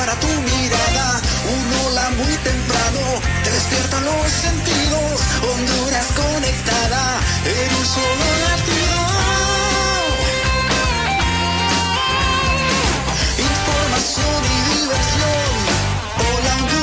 para tu mirada. Un hola muy temprano te despierta los sentidos. Honduras conectada en un solo latido. Información y diversión. Hola Honduras.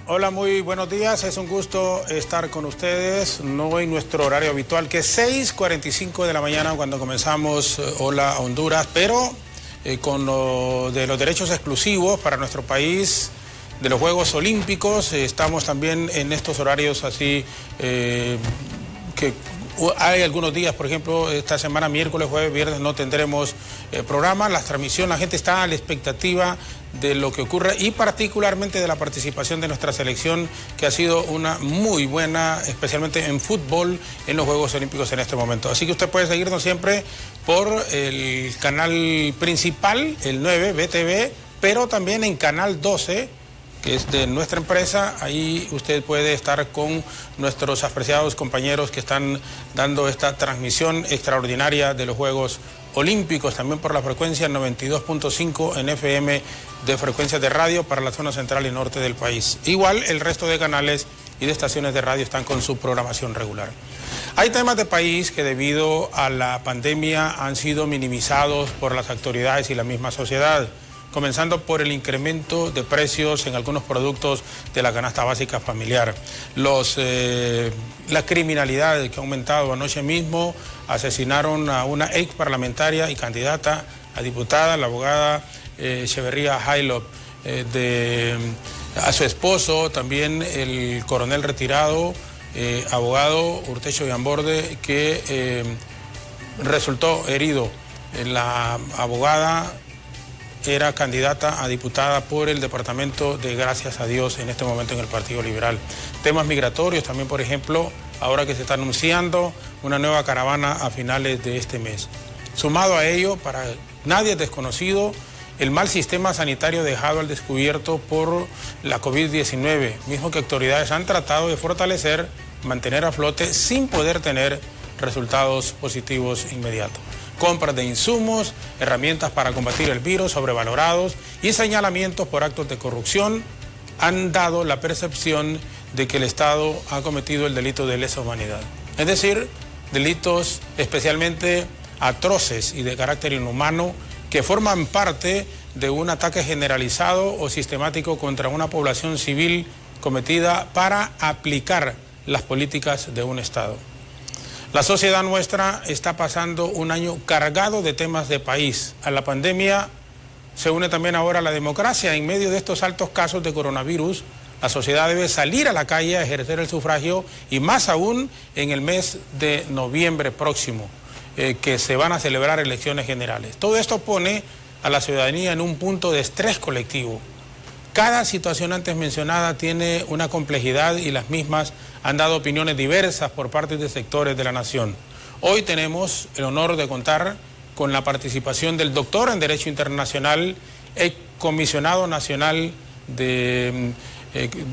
Hola, muy buenos días. Es un gusto estar con ustedes, no en nuestro horario habitual, que es 6:45 de la mañana cuando comenzamos Hola Honduras, pero con lo de los derechos exclusivos para nuestro país de los Juegos Olímpicos. Estamos también en estos horarios así que hay algunos días, por ejemplo, esta semana, miércoles, jueves, viernes, no tendremos programa. La transmisión, la gente está a la expectativa de lo que ocurre y particularmente de la participación de nuestra selección, que ha sido una muy buena, especialmente en fútbol, en los Juegos Olímpicos en este momento. Así que usted puede seguirnos siempre por el canal principal, el 9, BTV, pero también en canal 12, que es de nuestra empresa. Ahí usted puede estar con nuestros apreciados compañeros que están dando esta transmisión extraordinaria de los Juegos Olímpicos, también por la frecuencia 92.5 en FM de frecuencias de radio para la zona central y norte del país. Igual el resto de canales y de estaciones de radio están con su programación regular. Hay temas de país que debido a la pandemia han sido minimizados por las autoridades y la misma sociedad, comenzando por el incremento de precios en algunos productos de la canasta básica familiar. La criminalidad que ha aumentado. Anoche mismo asesinaron a una ex parlamentaria y candidata a diputada, la abogada Echeverría Jailop, a su esposo, también el coronel retirado, abogado Urtecho Yamborde, que resultó herido. La abogada era candidata a diputada por el departamento de Gracias a Dios en este momento en el Partido Liberal. Temas migratorios también, por ejemplo, ahora que se está anunciando una nueva caravana a finales de este mes. Sumado a ello, para nadie es desconocido el mal sistema sanitario dejado al descubierto por la COVID-19, mismo que autoridades han tratado de fortalecer, mantener a flote sin poder tener resultados positivos inmediatos. Compras de insumos, herramientas para combatir el virus sobrevalorados y señalamientos por actos de corrupción han dado la percepción de que el Estado ha cometido el delito de lesa humanidad. Es decir, delitos especialmente atroces y de carácter inhumano que forman parte de un ataque generalizado o sistemático contra una población civil cometida para aplicar las políticas de un Estado. La sociedad nuestra está pasando un año cargado de temas de país. A la pandemia se une también ahora la democracia. En medio de estos altos casos de coronavirus, la sociedad debe salir a la calle a ejercer el sufragio y más aún en el mes de noviembre próximo, que se van a celebrar elecciones generales. Todo esto pone a la ciudadanía en un punto de estrés colectivo. Cada situación antes mencionada tiene una complejidad y las mismas han dado opiniones diversas por parte de sectores de la nación. Hoy tenemos el honor de contar con la participación del doctor en Derecho Internacional, comisionado nacional de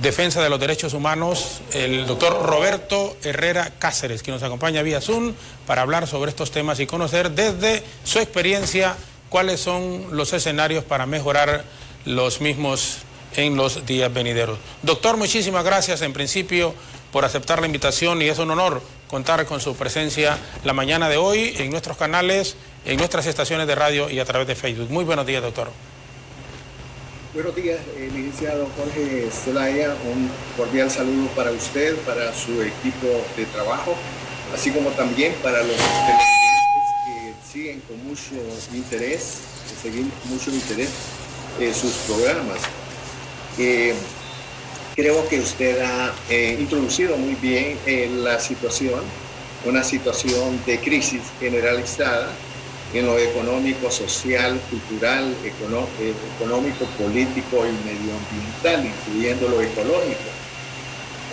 Defensa de los Derechos Humanos, el doctor Roberto Herrera Cáceres, que nos acompaña vía Zoom para hablar sobre estos temas y conocer desde su experiencia cuáles son los escenarios para mejorar los mismos en los días venideros. Doctor, muchísimas gracias en principio por aceptar la invitación y es un honor contar con su presencia la mañana de hoy en nuestros canales, en nuestras estaciones de radio y a través de Facebook. Muy buenos días, doctor. Buenos días, licenciado Jorge Zelaya. Un cordial saludo para usted, para su equipo de trabajo, así como también para los televidentes que siguen con mucho interés, sus programas. Creo que usted ha introducido muy bien la situación, una situación de crisis generalizada en lo económico, social, cultural, económico, político y medioambiental, incluyendo lo ecológico.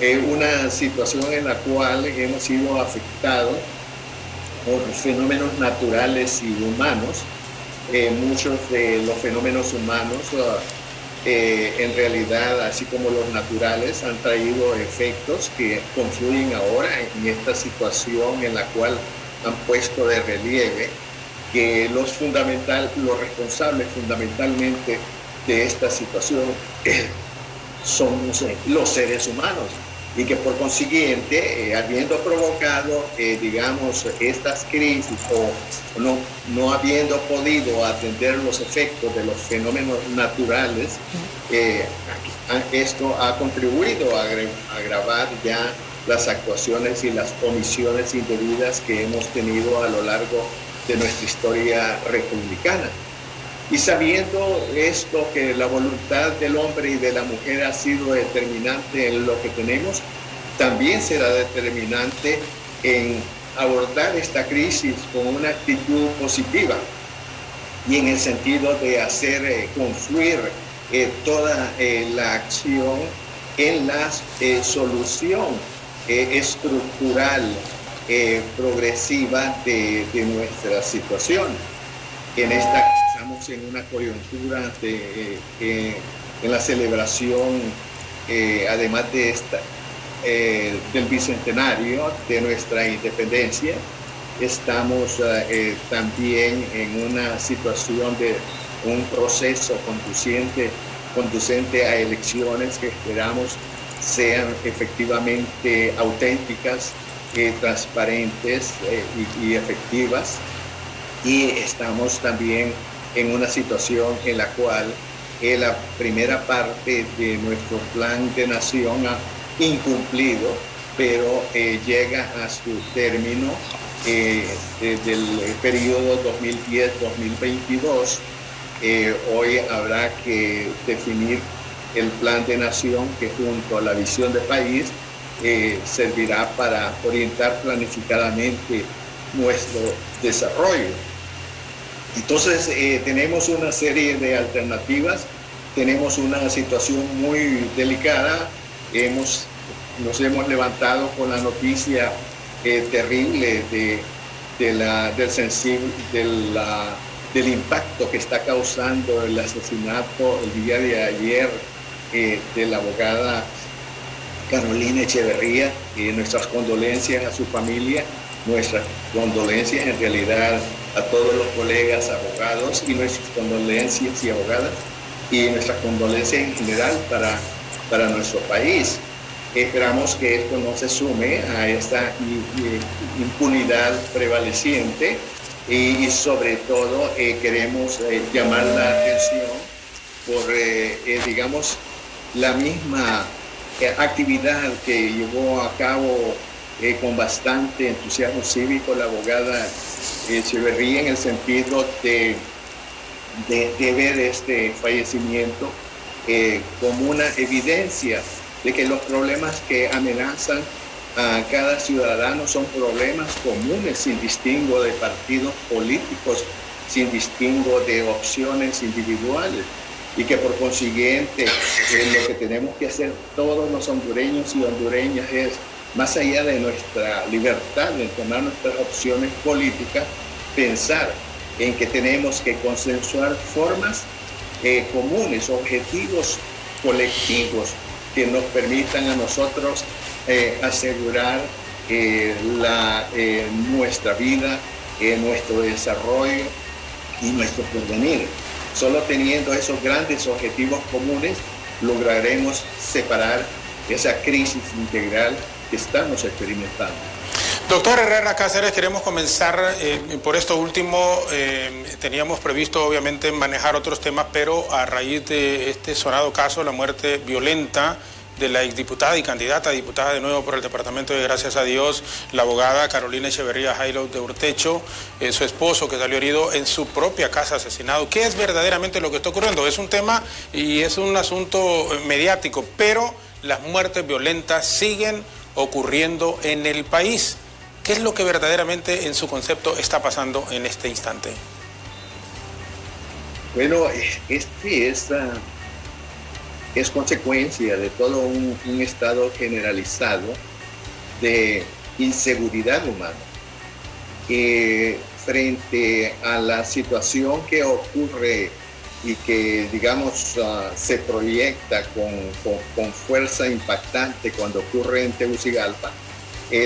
una situación en la cual hemos sido afectados por fenómenos naturales y humanos. Muchos de los fenómenos humanos en realidad, así como los naturales, han traído efectos que confluyen ahora en esta situación en la cual han puesto de relieve que los responsables fundamentalmente de esta situación somos los seres humanos, y que por consiguiente, habiendo provocado, digamos, estas crisis o no habiendo podido atender los efectos de los fenómenos naturales, esto ha contribuido a agravar ya las actuaciones y las omisiones indebidas que hemos tenido a lo largo de nuestra historia republicana. Y sabiendo esto, que la voluntad del hombre y de la mujer ha sido determinante en lo que tenemos, también será determinante en abordar esta crisis con una actitud positiva y en el sentido de hacer confluir toda la acción en la solución estructural progresiva de nuestra situación. Estamos en una coyuntura en la celebración, además de del bicentenario de nuestra independencia. Estamos también en una situación de un proceso conducente a elecciones que esperamos sean efectivamente auténticas, transparentes y efectivas. Y estamos también en una situación en la cual la primera parte de nuestro plan de nación ha incumplido, pero llega a su término desde el periodo 2010-2022. Hoy habrá que definir el plan de nación que, junto a la visión de país, servirá para orientar planificadamente nuestro desarrollo. Entonces tenemos una serie de alternativas, tenemos una situación muy delicada. Nos hemos levantado con la noticia terrible del impacto que está causando el asesinato el día de ayer de la abogada Carolina Echeverría. Nuestras condolencias a su familia, nuestras condolencias en realidad a todos los colegas abogados, y nuestras condolencias y abogadas, y nuestras condolencias en general para nuestro país. Esperamos que esto no se sume a esta impunidad prevaleciente, y sobre todo queremos llamar la atención por, digamos, la misma actividad que llevó a cabo con bastante entusiasmo cívico la abogada Echeverría, en el sentido de ver este fallecimiento como una evidencia de que los problemas que amenazan a cada ciudadano son problemas comunes, sin distingo de partidos políticos, sin distingo de opciones individuales, y que por consiguiente lo que tenemos que hacer todos los hondureños y hondureñas es, más allá de nuestra libertad de tomar nuestras opciones políticas, pensar en que tenemos que consensuar formas comunes, objetivos colectivos que nos permitan a nosotros asegurar nuestra vida, nuestro desarrollo y nuestro porvenir. Solo teniendo esos grandes objetivos comunes lograremos separar esa crisis integral que estamos experimentando. Doctor Herrera Cáceres, queremos comenzar por esto último. Teníamos previsto obviamente manejar otros temas, pero a raíz de este sonado caso, la muerte violenta de la exdiputada y candidata a diputada de nuevo por el departamento de Gracias a Dios, la abogada Carolina Echeverría Jairo de Urtecho, su esposo que salió herido en su propia casa, asesinado. ¿Qué es verdaderamente lo que está ocurriendo? Es un tema y es un asunto mediático, pero las muertes violentas siguen ocurriendo en el país. ¿Qué es lo que verdaderamente en su concepto está pasando en este instante? Bueno, es consecuencia de todo un estado generalizado de inseguridad humana. Frente a la situación que ocurre y que, digamos, se proyecta con fuerza impactante cuando ocurre en Tegucigalpa,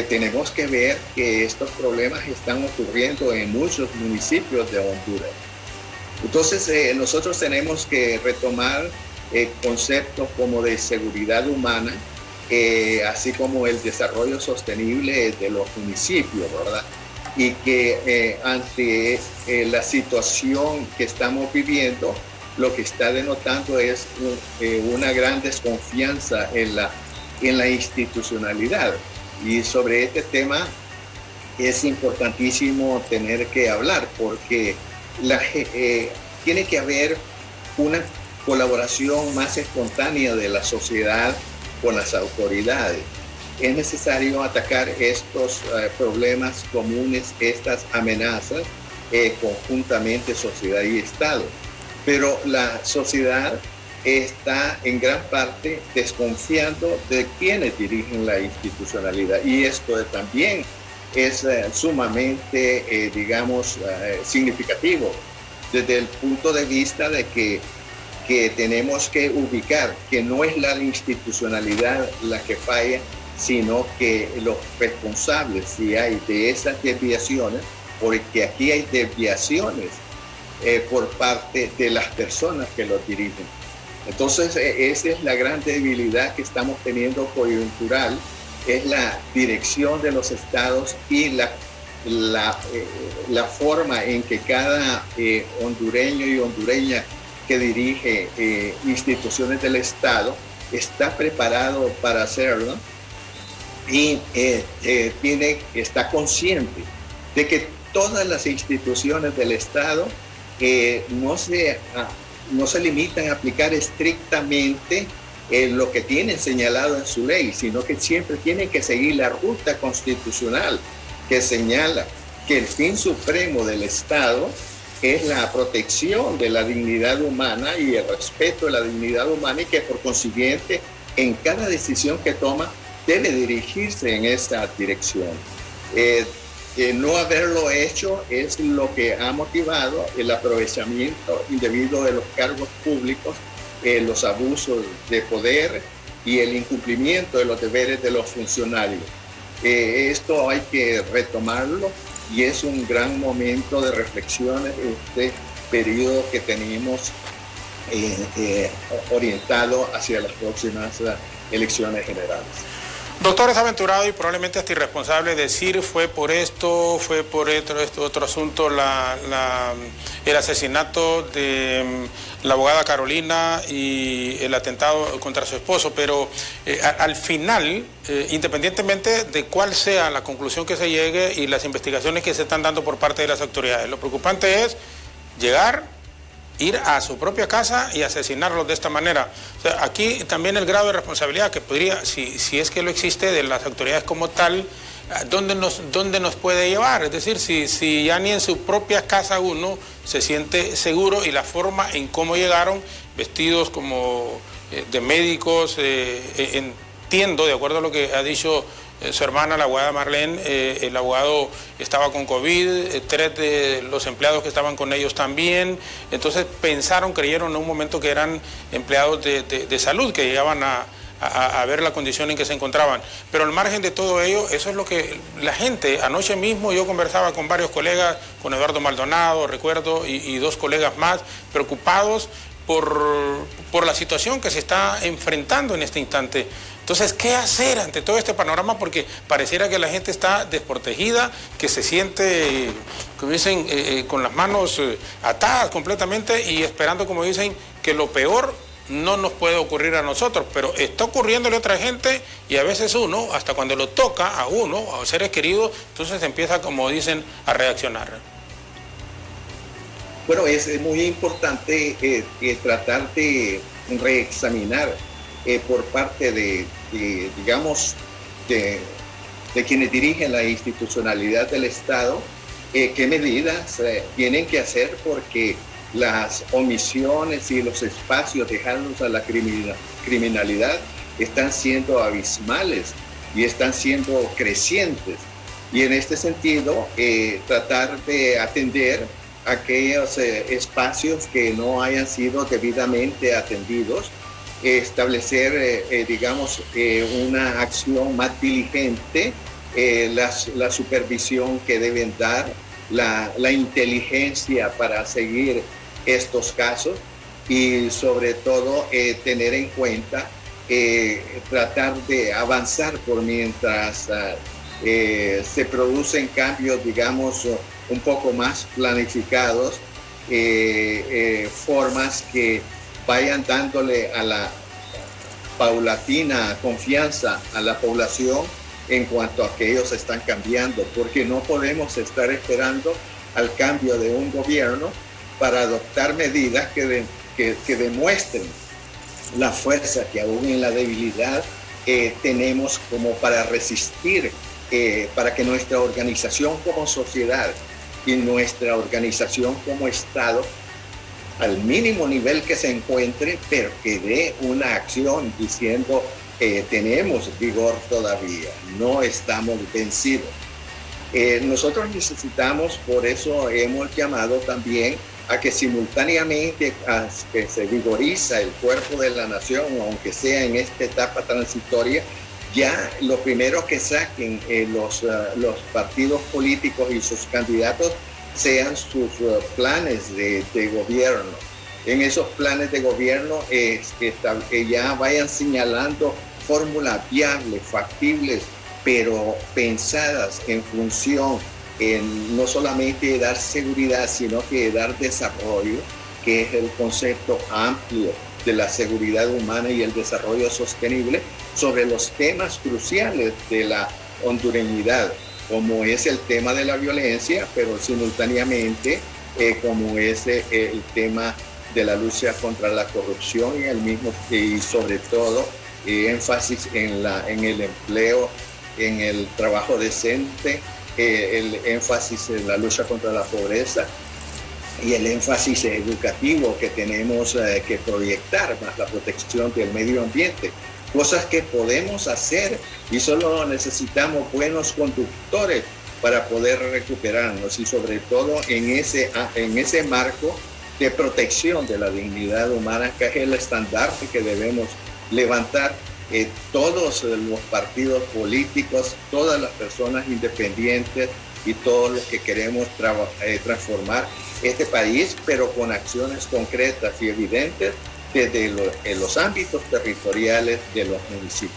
tenemos que ver que estos problemas están ocurriendo en muchos municipios de Honduras. Entonces, nosotros tenemos que retomar conceptos como de seguridad humana, así como el desarrollo sostenible de los municipios, ¿verdad? Y que ante la situación que estamos viviendo, lo que está denotando es una gran desconfianza en la institucionalidad. Y sobre este tema es importantísimo tener que hablar, porque tiene que haber una colaboración más espontánea de la sociedad con las autoridades. Es necesario atacar estos problemas comunes, estas amenazas, conjuntamente sociedad y Estado. Pero la sociedad está en gran parte desconfiando de quienes dirigen la institucionalidad. Y esto también es sumamente, significativo desde el punto de vista de que tenemos que ubicar que no es la institucionalidad la que falla, sino que los responsables, si hay de esas desviaciones, porque aquí hay desviaciones por parte de las personas que los dirigen. Entonces, esa es la gran debilidad que estamos teniendo coyuntural, es la dirección de los estados y la forma en que cada hondureño y hondureña que dirige instituciones del Estado está preparado para hacerlo y está consciente de que todas las instituciones del Estado no se limitan a aplicar estrictamente lo que tienen señalado en su ley, sino que siempre tienen que seguir la ruta constitucional que señala que el fin supremo del Estado es la protección de la dignidad humana y el respeto de la dignidad humana, y que por consiguiente en cada decisión que toma debe dirigirse en esa dirección. No haberlo hecho es lo que ha motivado el aprovechamiento indebido de los cargos públicos, los abusos de poder y el incumplimiento de los deberes de los funcionarios. Esto hay que retomarlo y es un gran momento de reflexión este periodo que tenemos orientado hacia las próximas elecciones generales. Doctor, es aventurado y probablemente hasta irresponsable decir fue por esto, otro asunto, el asesinato de la abogada Carolina y el atentado contra su esposo, pero al final, independientemente de cuál sea la conclusión que se llegue y las investigaciones que se están dando por parte de las autoridades, lo preocupante es ir a su propia casa y asesinarlos de esta manera. O sea, aquí también el grado de responsabilidad que podría, si es que lo existe, de las autoridades como tal, ¿dónde nos puede llevar? Es decir, si ya ni en su propia casa uno se siente seguro, y la forma en cómo llegaron, vestidos como de médicos, entiendo, de acuerdo a lo que ha dicho su hermana, la abogada Marlene, el abogado estaba con COVID, 3 de los empleados que estaban con ellos también. Entonces creyeron en un momento que eran empleados de salud, que llegaban a ver la condición en que se encontraban. Pero al margen de todo ello, eso es lo que la gente, anoche mismo yo conversaba con varios colegas, con Eduardo Maldonado, recuerdo, y 2 colegas más, preocupados por la situación que se está enfrentando en este instante. Entonces, ¿qué hacer ante todo este panorama? Porque pareciera que la gente está desprotegida, que se siente, como dicen, con las manos atadas completamente y esperando, como dicen, que lo peor no nos puede ocurrir a nosotros, pero está ocurriéndole a otra gente, y a veces uno, hasta cuando lo toca a uno, a seres queridos, entonces empieza, como dicen, a reaccionar. Bueno, es muy importante tratar de reexaminar por parte de quienes dirigen la institucionalidad del Estado, qué medidas tienen que hacer, porque las omisiones y los espacios dejados a la criminalidad están siendo abismales y están siendo crecientes. Y en este sentido, tratar de atender aquellos espacios que no hayan sido debidamente atendidos, establecer, digamos, una acción más diligente, la supervisión que deben dar, la inteligencia para seguir estos casos y sobre todo tener en cuenta, tratar de avanzar por mientras se producen cambios, digamos, un poco más planificados, formas que vayan dándole a la paulatina confianza a la población en cuanto a que ellos están cambiando, porque no podemos estar esperando al cambio de un gobierno para adoptar medidas que demuestren la fuerza que aún en la debilidad tenemos como para resistir, para que nuestra organización como sociedad y nuestra organización como Estado, al mínimo nivel que se encuentre, pero que dé una acción diciendo tenemos vigor todavía, no estamos vencidos. Nosotros necesitamos, por eso hemos llamado también a que simultáneamente a que se vigoriza el cuerpo de la nación, aunque sea en esta etapa transitoria, ya lo primero que saquen los partidos políticos y sus candidatos sean sus planes de gobierno. En esos planes de gobierno que ya vayan señalando fórmulas viables, factibles, pero pensadas en función no solamente de dar seguridad, sino que de dar desarrollo, que es el concepto amplio de la seguridad humana y el desarrollo sostenible, sobre los temas cruciales de la hondureñidad, como es el tema de la violencia, pero simultáneamente como es el tema de la lucha contra la corrupción y sobre todo énfasis en el empleo, en el trabajo decente, el énfasis en la lucha contra la pobreza y el énfasis educativo que tenemos que proyectar, más la protección del medio ambiente. Cosas que podemos hacer y solo necesitamos buenos conductores para poder recuperarnos y sobre todo en ese marco de protección de la dignidad humana, que es el estandarte que debemos levantar todos los partidos políticos, todas las personas independientes y todos los que queremos transformar este país, pero con acciones concretas y evidentes desde los ámbitos territoriales de los municipios.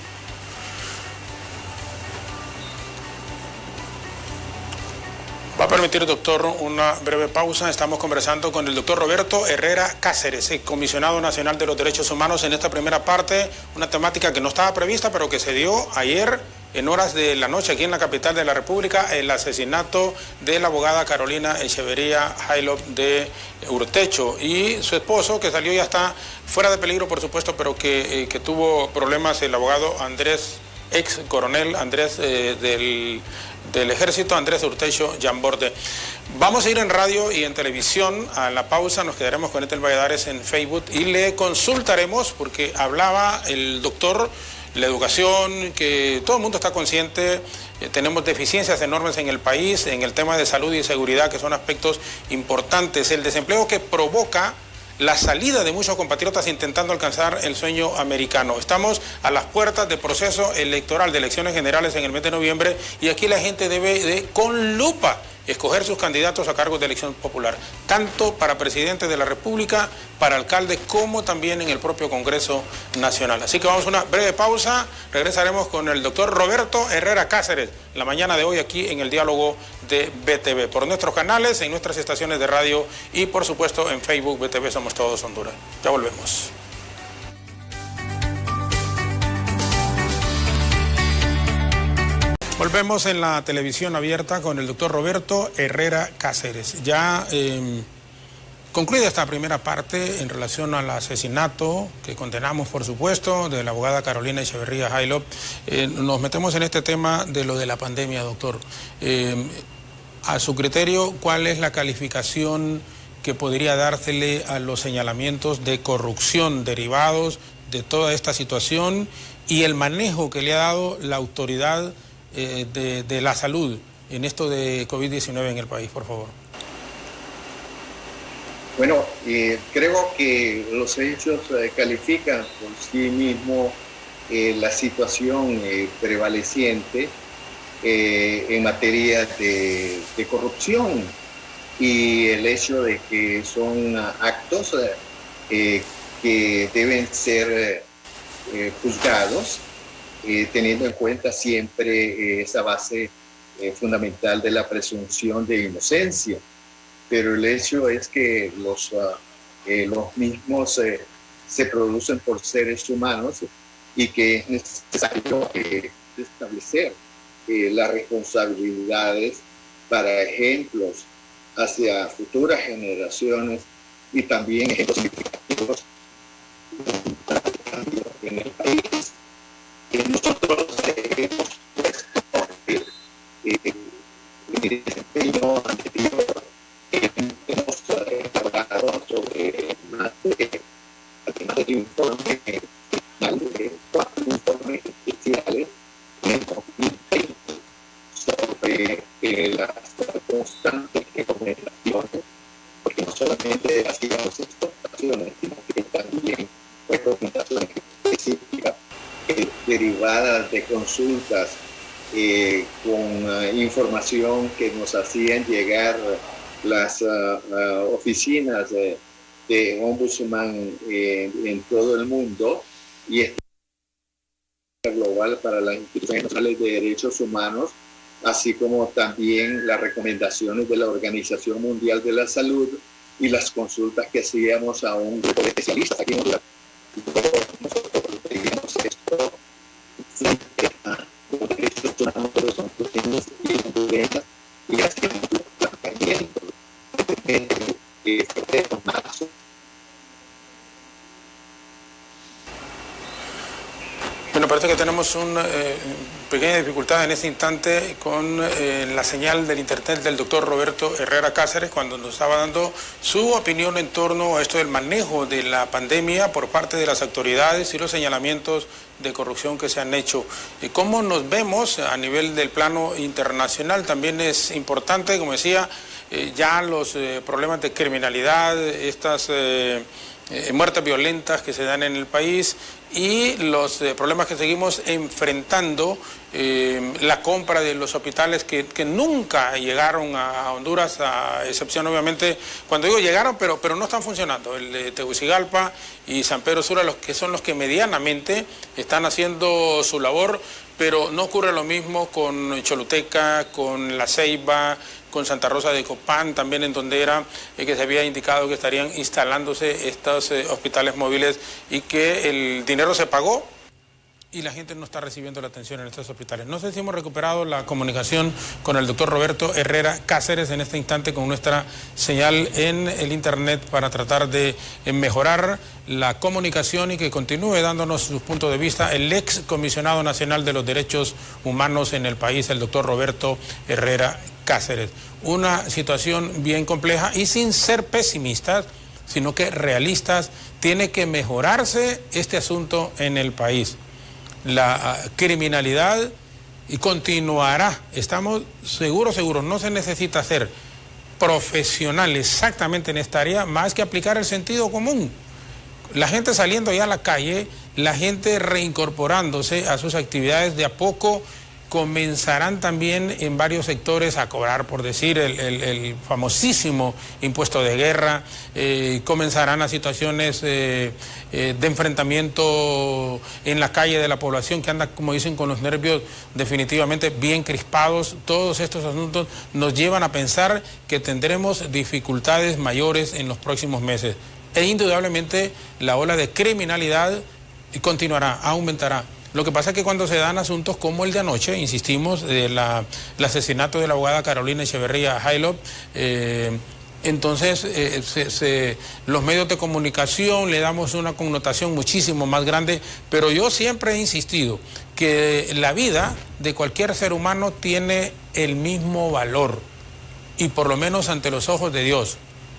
Va a permitir, doctor, una breve pausa. Estamos conversando con el doctor Roberto Herrera Cáceres, comisionado nacional de los derechos humanos, en esta primera parte, una temática que no estaba prevista, pero que se dio ayer en horas de la noche aquí en la capital de la República, el asesinato de la abogada Carolina Echeverría Jailop de Urtecho y su esposo, que salió, ya está fuera de peligro, por supuesto, pero que tuvo problemas, el abogado Andrés, ex coronel Andrés del Ejército, Andrés Urtecho Yamborde. Vamos a ir en radio y en televisión a la pausa, nos quedaremos con Ethel Valladares en Facebook y le consultaremos, porque hablaba el doctor, la educación, que todo el mundo está consciente, tenemos deficiencias enormes en el país, en el tema de salud y seguridad, que son aspectos importantes, el desempleo que provoca la salida de muchos compatriotas intentando alcanzar el sueño americano. Estamos a las puertas del proceso electoral de elecciones generales en el mes de noviembre y aquí la gente debe de, con lupa, escoger sus candidatos a cargos de elección popular, tanto para presidente de la República, para alcalde, como también en el propio Congreso Nacional. Así que vamos a una breve pausa, regresaremos con el doctor Roberto Herrera Cáceres, la mañana de hoy aquí en el Diálogo de BTV, por nuestros canales, en nuestras estaciones de radio y por supuesto en Facebook BTV Somos Todos Honduras. Ya volvemos. Volvemos en la televisión abierta con el doctor Roberto Herrera Cáceres. Ya concluida esta primera parte en relación al asesinato que condenamos, por supuesto, de la abogada Carolina Echeverría Jailop. Nos metemos en este tema de lo de la pandemia, doctor. A su criterio, ¿cuál es la calificación que podría dársele a los señalamientos de corrupción derivados de toda esta situación y el manejo que le ha dado la autoridad de la salud en esto de COVID-19 en el país, por favor? Bueno, creo que los hechos califican por sí mismos la situación prevaleciente en materia de corrupción y el hecho de que son actos que deben ser juzgados teniendo en cuenta siempre esa base fundamental de la presunción de inocencia. Pero el hecho es que los mismos se producen por seres humanos y que es necesario establecer las responsabilidades para ejemplos hacia futuras generaciones y también ejemplos significativos en el país. Nosotros hemos puesto el desempeño anterior. Hemos hablado sobre más de informe final de 4 informes especiales en 2020 sobre las constantes recomendaciones, porque no solamente hacíamos exportaciones, sino que también recomendaciones específicas derivadas de consultas con información que nos hacían llegar las oficinas de Ombudsman en todo el mundo y esta global para las instituciones nacionales de derechos humanos, así como también las recomendaciones de la Organización Mundial de la Salud y las consultas que hacíamos a un grupo de especialistas aquí en Honduras. Nosotros pedimos esto frente a los derechos humanos de los hondureños y hondureñas y hacemos un planteamiento de febrero, marzo. Bueno, parece que tenemos una pequeña dificultad en este instante con la señal del internet del doctor Roberto Herrera Cáceres, cuando nos estaba dando su opinión en torno a esto del manejo de la pandemia por parte de las autoridades y los señalamientos de corrupción que se han hecho. Y cómo nos vemos a nivel del plano internacional también es importante, como decía, ya los problemas de criminalidad, estas muertes violentas que se dan en el país y los problemas que seguimos enfrentando, la compra de los hospitales que nunca llegaron a Honduras, a excepción obviamente, cuando digo llegaron, pero no están funcionando, el de Tegucigalpa y San Pedro Sula, los que son los que medianamente están haciendo su labor, pero no ocurre lo mismo con Choluteca, con La Ceiba, con Santa Rosa de Copán, también en donde era que se había indicado que estarían instalándose estos hospitales móviles y que el dinero se pagó y la gente no está recibiendo la atención en estos hospitales. No sé si hemos recuperado la comunicación con el doctor Roberto Herrera Cáceres en este instante con nuestra señal en el internet para tratar de mejorar la comunicación y que continúe dándonos sus puntos de vista el ex comisionado nacional de los derechos humanos en el país, el doctor Roberto Herrera Cáceres. Una situación bien compleja y sin ser pesimistas, sino que realistas, tiene que mejorarse este asunto en el país. La criminalidad y continuará, estamos seguros, no se necesita ser profesional exactamente en esta área, más que aplicar el sentido común. La gente saliendo ya a la calle, la gente reincorporándose a sus actividades, de a poco comenzarán también en varios sectores a cobrar, por decir, el famosísimo impuesto de guerra, comenzarán a situaciones de enfrentamiento en la calle de la población que anda, como dicen, con los nervios definitivamente bien crispados. Todos estos asuntos nos llevan a pensar que tendremos dificultades mayores en los próximos meses. E indudablemente la ola de criminalidad continuará, aumentará. Lo que pasa es que cuando se dan asuntos como el de anoche, insistimos, el asesinato de la abogada Carolina Echeverría Jailop, entonces los medios de comunicación le damos una connotación muchísimo más grande, pero yo siempre he insistido que la vida de cualquier ser humano tiene el mismo valor, y por lo menos ante los ojos de Dios.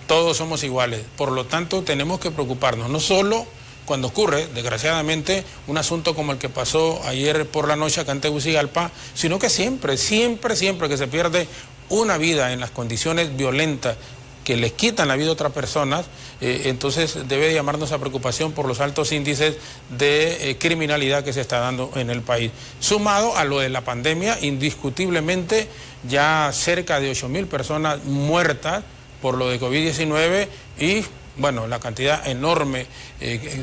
todos somos iguales. Por lo tanto, tenemos que preocuparnos, no solo cuando ocurre, desgraciadamente, un asunto como el que pasó ayer por la noche acá en Tegucigalpa, sino que siempre que se pierde una vida en las condiciones violentas que les quitan la vida a otras personas, entonces debe llamarnos a preocupación por los altos índices de criminalidad que se está dando en el país. Sumado a lo de la pandemia, indiscutiblemente ya cerca de 8.000 personas muertas por lo de COVID-19 y bueno, la cantidad enorme,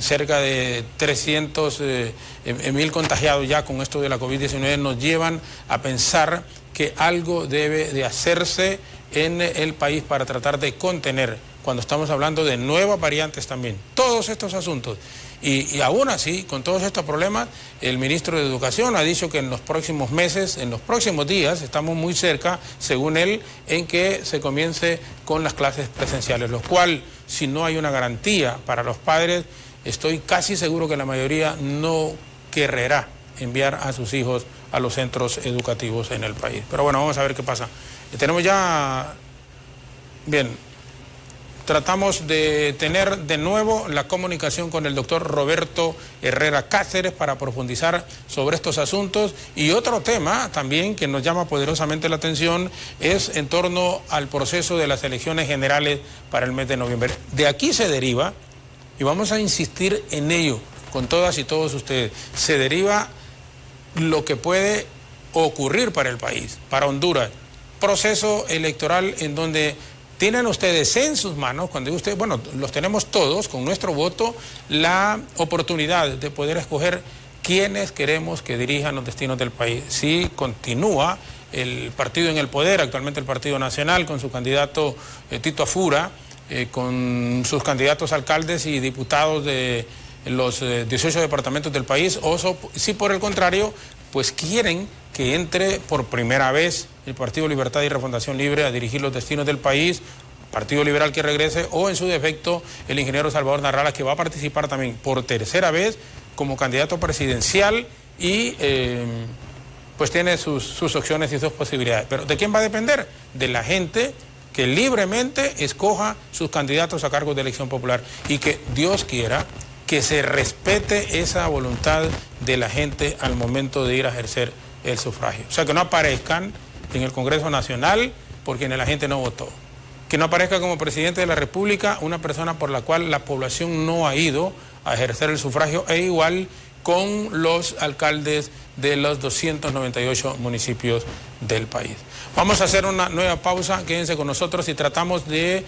cerca de 300.000 contagiados ya con esto de la COVID-19 nos llevan a pensar que algo debe de hacerse en el país para tratar de contener, cuando estamos hablando de nuevas variantes también, todos estos asuntos. Y aún así, con todos estos problemas, el ministro de Educación ha dicho que en los próximos meses, en los próximos días, estamos muy cerca, según él, en que se comience con las clases presenciales, lo cual, si no hay una garantía para los padres, estoy casi seguro que la mayoría no querrá enviar a sus hijos a los centros educativos en el país. Pero bueno, vamos a ver qué pasa. Tenemos ya... Bien... Tratamos de tener de nuevo la comunicación con el doctor Roberto Herrera Cáceres para profundizar sobre estos asuntos. Y otro tema también que nos llama poderosamente la atención es en torno al proceso de las elecciones generales para el mes de noviembre. De aquí se deriva, y vamos a insistir en ello con todas y todos ustedes, se deriva lo que puede ocurrir para el país, para Honduras. Proceso electoral en donde tienen ustedes en sus manos, cuando ustedes, bueno, los tenemos todos con nuestro voto, la oportunidad de poder escoger quiénes queremos que dirijan los destinos del país. Si continúa el partido en el poder, actualmente el Partido Nacional, con su candidato Tito Afura, con sus candidatos alcaldes y diputados de los 18 departamentos del país, o si por el contrario, pues quieren que entre por primera vez el Partido Libertad y Refundación Libre a dirigir los destinos del país, Partido Liberal que regrese, o en su defecto el ingeniero Salvador Narrala, que va a participar también por tercera vez como candidato presidencial y pues tiene sus opciones y sus posibilidades. Pero ¿de quién va a depender? De la gente que libremente escoja sus candidatos a cargos de elección popular y que Dios quiera que se respete esa voluntad de la gente al momento de ir a ejercer el sufragio. O sea, que no aparezcan en el Congreso Nacional por quienes la gente no votó. Que no aparezca como presidente de la República una persona por la cual la población no ha ido a ejercer el sufragio, e igual con los alcaldes de los 298 municipios del país. Vamos a hacer una nueva pausa, quédense con nosotros y tratamos de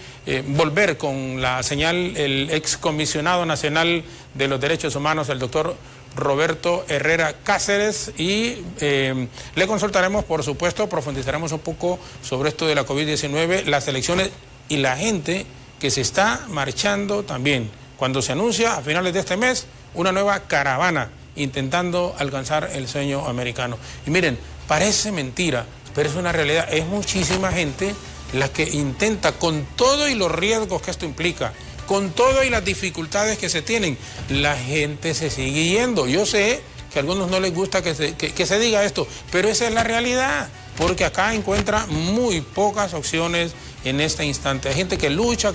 volver con la señal, el excomisionado nacional de los derechos humanos, el doctor Roberto Herrera Cáceres, y le consultaremos, por supuesto, profundizaremos un poco sobre esto de la COVID-19, las elecciones y la gente que se está marchando también, cuando se anuncia a finales de este mes una nueva caravana intentando alcanzar el sueño americano. Y miren, parece mentira, pero es una realidad, es muchísima gente la que intenta, con todo y los riesgos que esto implica, con todo y las dificultades que se tienen, la gente se sigue yendo. Yo sé que a algunos no les gusta que se diga esto, pero esa es la realidad, porque acá encuentra muy pocas opciones en este instante. Hay gente que lucha,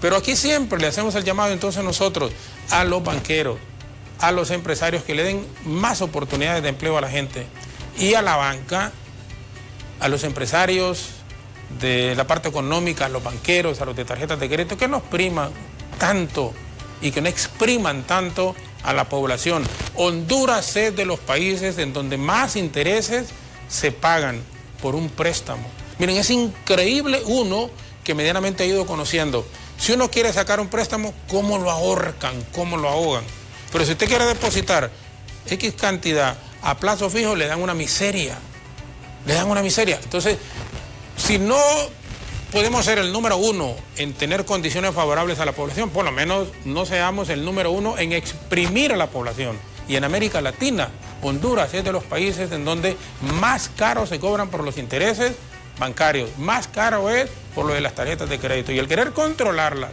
pero aquí siempre le hacemos el llamado entonces nosotros a los banqueros, a los empresarios que le den más oportunidades de empleo a la gente, y a la banca, a los empresarios de la parte económica, a los banqueros, a los de tarjetas de crédito, que no expriman tanto y que no expriman tanto a la población. Honduras es de los países en donde más intereses se pagan por un préstamo. Miren, es increíble uno que medianamente ha ido conociendo. Si uno quiere sacar un préstamo, ¿cómo lo ahorcan? ¿Cómo lo ahogan? Pero si usted quiere depositar X cantidad a plazo fijo, le dan una miseria. Le dan una miseria. Entonces, si no podemos ser el número uno en tener condiciones favorables a la población, por lo menos no seamos el número uno en exprimir a la población. Y en América Latina, Honduras es de los países en donde más caro se cobran por los intereses bancarios, más caro es por lo de las tarjetas de crédito. Y el querer controlarlas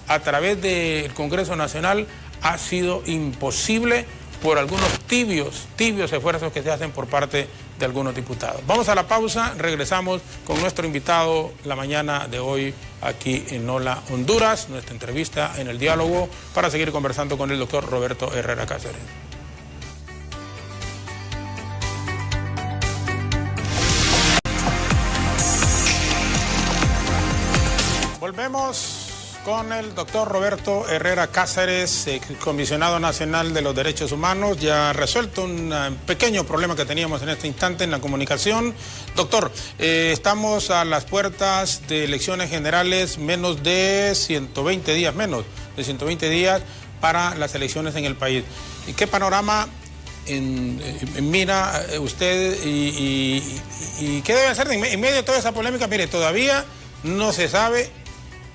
a través del Congreso Nacional ha sido imposible por algunos tibios esfuerzos que se hacen por parte de algunos diputados. Vamos a la pausa, regresamos con nuestro invitado la mañana de hoy aquí en Hola Honduras, nuestra entrevista en el diálogo, para seguir conversando con el doctor Roberto Herrera Cáceres. Volvemos con el doctor Roberto Herrera Cáceres, comisionado nacional de los derechos humanos. Ya resuelto un pequeño problema que teníamos en este instante en la comunicación. Doctor, estamos a las puertas de elecciones generales, menos de 120 días para las elecciones en el país. ¿Y qué panorama mira usted y qué debe hacer en medio de toda esa polémica? Mire, todavía no se sabe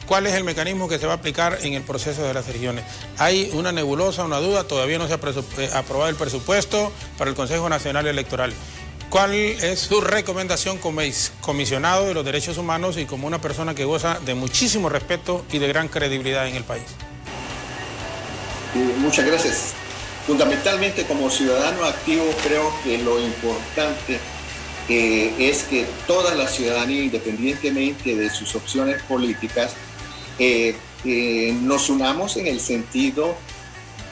cuál es el mecanismo que se va a aplicar en el proceso de las elecciones. Hay una nebulosa, una duda, todavía no se ha aprobado el presupuesto para el Consejo Nacional Electoral. ¿Cuál es su recomendación como comisionado de los derechos humanos y como una persona que goza de muchísimo respeto y de gran credibilidad en el país? Muchas gracias. Fundamentalmente, como ciudadano activo, creo que lo importante es que toda la ciudadanía, independientemente de sus opciones políticas, nos unamos en el sentido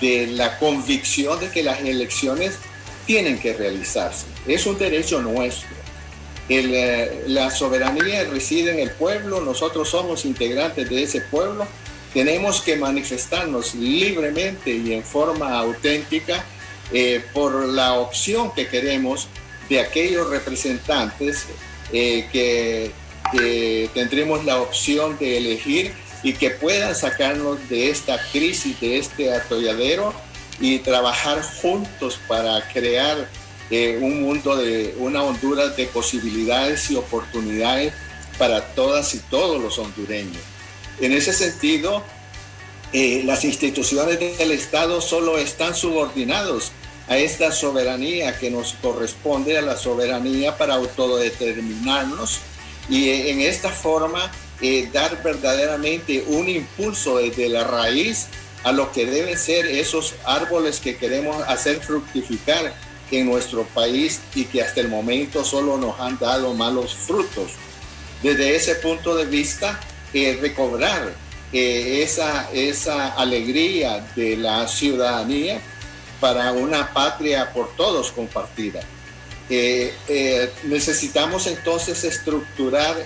de la convicción de que las elecciones tienen que realizarse. Es un derecho nuestro. La soberanía reside en el pueblo, nosotros somos integrantes de ese pueblo, tenemos que manifestarnos libremente y en forma auténtica por la opción que queremos de aquellos representantes que tendremos la opción de elegir y que puedan sacarnos de esta crisis, de este atolladero y trabajar juntos para crear un mundo de una Honduras de posibilidades y oportunidades para todas y todos los hondureños. En ese sentido, las instituciones del Estado solo están subordinados a esta soberanía que nos corresponde, a la soberanía para autodeterminarnos y en esta forma dar verdaderamente un impulso desde la raíz a lo que deben ser esos árboles que queremos hacer fructificar en nuestro país y que hasta el momento solo nos han dado malos frutos. Desde ese punto de vista, recobrar esa alegría de la ciudadanía para una patria por todos compartida. Necesitamos entonces estructurar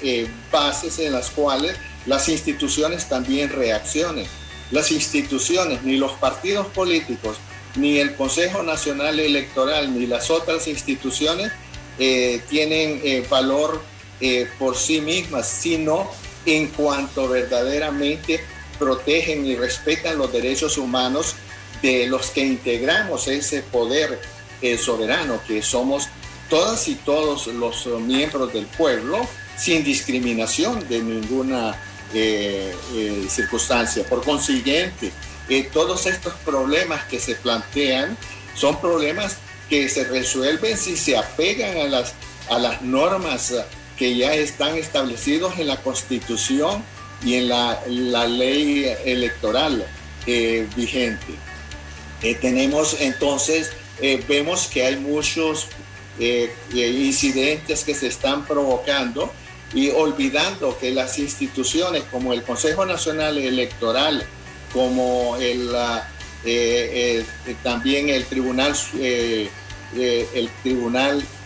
bases en las cuales las instituciones también reaccionen. Las instituciones, ni los partidos políticos, ni el Consejo Nacional Electoral, ni las otras instituciones tienen valor por sí mismas, sino en cuanto verdaderamente protegen y respetan los derechos humanos de los que integramos ese poder soberano, que somos todas y todos los miembros del pueblo, sin discriminación de ninguna circunstancia. Por consiguiente, todos estos problemas que se plantean son problemas que se resuelven si se apegan a las normas que ya están establecidos en la Constitución y en la ley electoral vigente. Tenemos entonces, vemos que hay muchos incidentes que se están provocando y olvidando que las instituciones como el Consejo Nacional Electoral, como también el Tribunal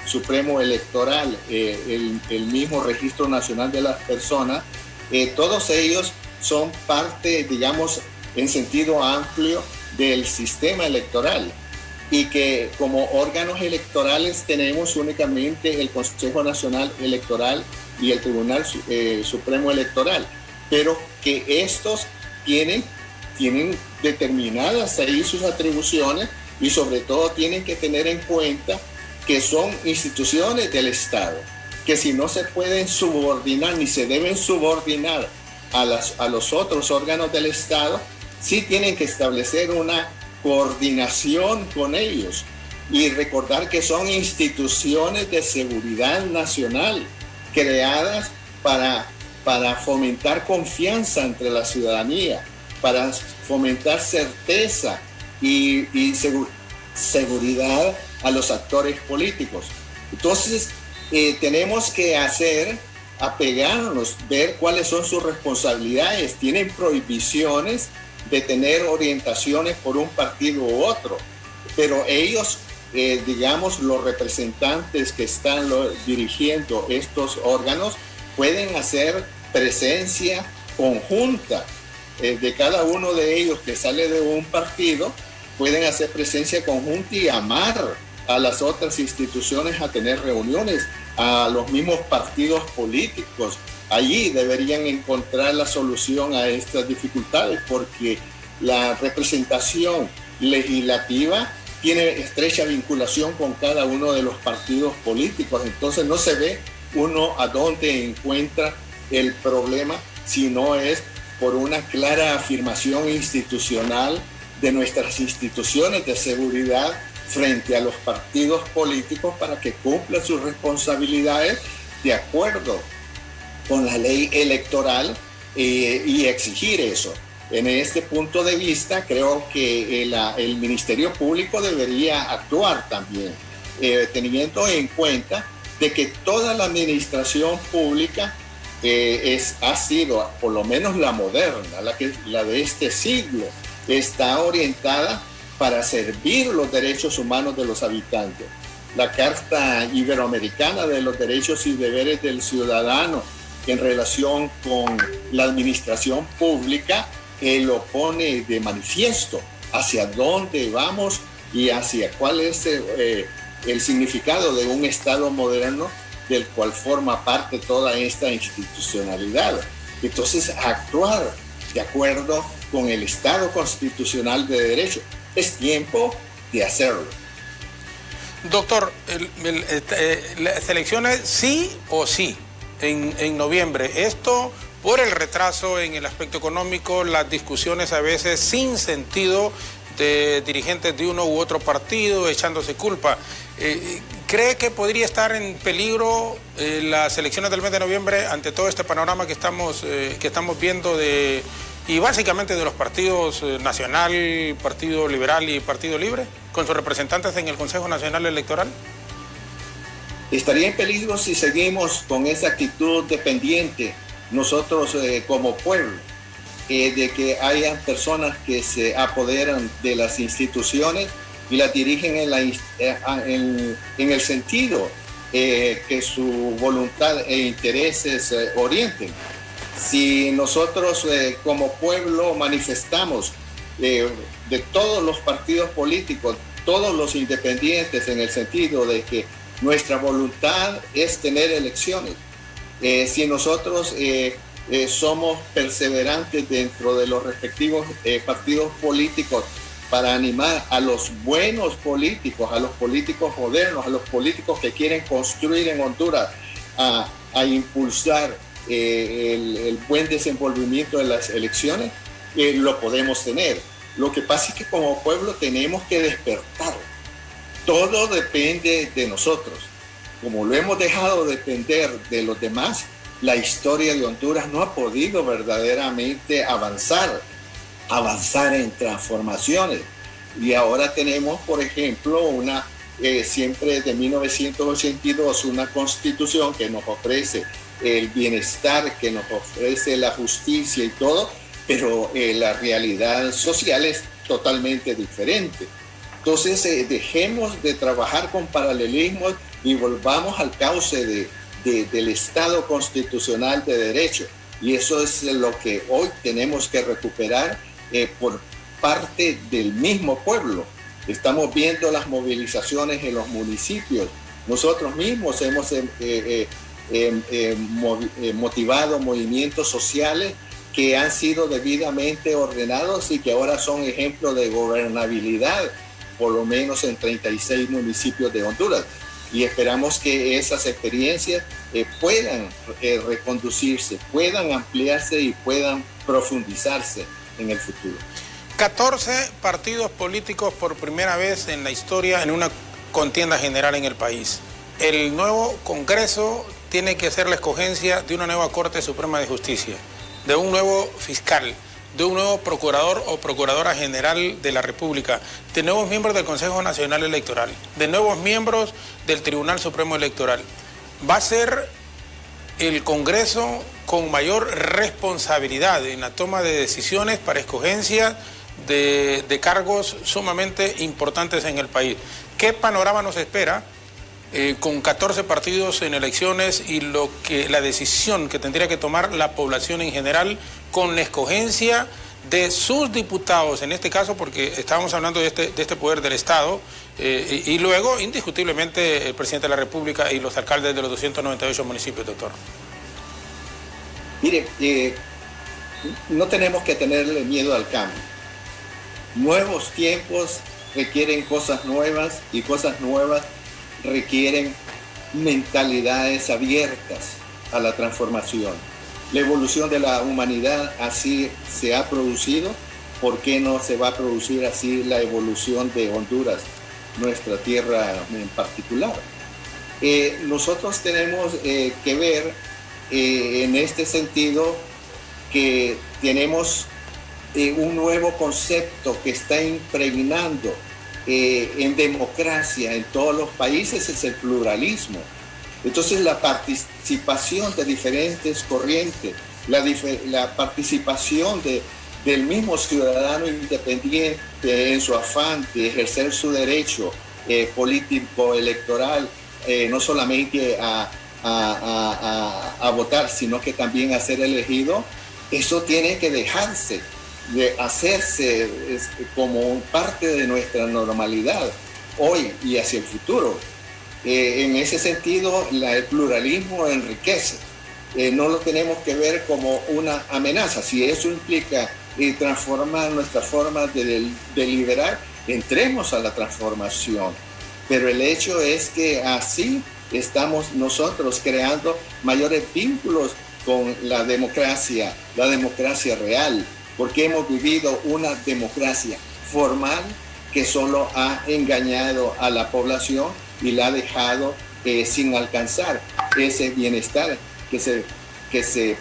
Supremo Electoral, el mismo Registro Nacional de las Personas, todos ellos son parte, digamos, en sentido amplio del sistema electoral, y que como órganos electorales tenemos únicamente el Consejo Nacional Electoral y el Tribunal Supremo Electoral, pero que estos tienen determinadas ahí sus atribuciones y sobre todo tienen que tener en cuenta que son instituciones del Estado, que si no se pueden subordinar ni se deben subordinar a los otros órganos del Estado, sí tienen que establecer una coordinación con ellos y recordar que son instituciones de seguridad nacional creadas para fomentar confianza entre la ciudadanía, para fomentar certeza y seguridad a los actores políticos. Entonces, tenemos que apegarnos, ver cuáles son sus responsabilidades. Tienen prohibiciones de tener orientaciones por un partido u otro, pero ellos, digamos, los representantes que están dirigiendo estos órganos, pueden hacer presencia conjunta de cada uno de ellos que sale de un partido, pueden hacer presencia conjunta y llamar a las otras instituciones a tener reuniones, a los mismos partidos políticos. Allí deberían encontrar la solución a estas dificultades, porque la representación legislativa tiene estrecha vinculación con cada uno de los partidos políticos. Entonces no se ve uno a dónde encuentra el problema, si no es por una clara afirmación institucional de nuestras instituciones de seguridad frente a los partidos políticos para que cumplan sus responsabilidades de acuerdo con la ley electoral y exigir eso. En este punto de vista, creo que el Ministerio Público debería actuar también, teniendo en cuenta de que toda la administración pública ha sido, por lo menos la moderna, la de este siglo, está orientada para servir los derechos humanos de los habitantes. La Carta Iberoamericana de los Derechos y Deberes del Ciudadano en relación con la administración pública lo pone de manifiesto hacia dónde vamos y hacia cuál es el significado de un Estado moderno del cual forma parte toda esta institucionalidad. Entonces, actuar de acuerdo con el Estado constitucional de derecho. Es tiempo de hacerlo. Doctor, las elecciones sí o sí en noviembre. Esto por el retraso en el aspecto económico, las discusiones a veces sin sentido de dirigentes de uno u otro partido echándose culpa. ¿Cree que podría estar en peligro las elecciones del mes de noviembre ante todo este panorama que estamos viendo y básicamente de los partidos Nacional, Partido Liberal y Partido Libre, con sus representantes en el Consejo Nacional Electoral? Estaría en peligro si seguimos con esa actitud dependiente nosotros como pueblo, de que hayan personas que se apoderan de las instituciones y las dirigen en el sentido que su voluntad e intereses orienten. Si nosotros como pueblo manifestamos de todos los partidos políticos, todos los independientes, en el sentido de que nuestra voluntad es tener elecciones, si nosotros somos perseverantes dentro de los respectivos partidos políticos para animar a los buenos políticos, a los políticos modernos, a los políticos que quieren construir en Honduras, a impulsar el buen desenvolvimiento de las elecciones, lo podemos tener. Lo que pasa es que como pueblo tenemos que despertar. Todo depende de nosotros. Como lo hemos dejado depender de los demás, la historia de Honduras no ha podido verdaderamente avanzar en transformaciones. Y ahora tenemos, por ejemplo, siempre de 1982, una constitución que nos ofrece el bienestar, que nos ofrece la justicia y todo, pero la realidad social es totalmente diferente. Entonces, dejemos de trabajar con paralelismos y volvamos al cauce del Estado constitucional de derecho. Y eso es lo que hoy tenemos que recuperar por parte del mismo pueblo. Estamos viendo las movilizaciones en los municipios. Nosotros mismos hemos motivado movimientos sociales que han sido debidamente ordenados y que ahora son ejemplos de gobernabilidad, por lo menos en 36 municipios de Honduras. Y esperamos que esas experiencias puedan reconducirse, puedan ampliarse y puedan profundizarse en el futuro. 14 partidos políticos por primera vez en la historia en una contienda general en el país. El nuevo Congreso tiene que hacer la escogencia de una nueva Corte Suprema de Justicia, de un nuevo fiscal. de un nuevo procurador o procuradora general de la República, de nuevos miembros del Consejo Nacional Electoral, de nuevos miembros del Tribunal Supremo Electoral. Va a ser el Congreso con mayor responsabilidad en la toma de decisiones para escogencia de cargos sumamente importantes en el país. ¿Qué panorama nos espera con 14 partidos en elecciones y la decisión que tendría que tomar la población en general con la escogencia de sus diputados, en este caso porque estábamos hablando de este poder del Estado, y luego indiscutiblemente el presidente de la República y los alcaldes de los 298 municipios, doctor? Mire, no tenemos que tenerle miedo al cambio. Nuevos tiempos requieren cosas nuevas y cosas nuevas requieren mentalidades abiertas a la transformación. La evolución de la humanidad así se ha producido. ¿Por qué no se va a producir así la evolución de Honduras, nuestra tierra en particular? Nosotros tenemos que ver en este sentido que tenemos un nuevo concepto que está impregnando en democracia en todos los países, es el pluralismo. Entonces la participación de diferentes corrientes, la participación del mismo ciudadano independiente en su afán de ejercer su derecho político, electoral, no solamente a votar, sino que también a ser elegido, eso tiene que dejarse de hacerse como parte de nuestra normalidad hoy y hacia el futuro. En ese sentido, el pluralismo enriquece. No lo tenemos que ver como una amenaza. Si eso implica transformar nuestra forma de deliberar, entremos a la transformación. Pero el hecho es que así estamos nosotros creando mayores vínculos con la democracia real, porque hemos vivido una democracia formal que solo ha engañado a la población y la ha dejado sin alcanzar ese bienestar que se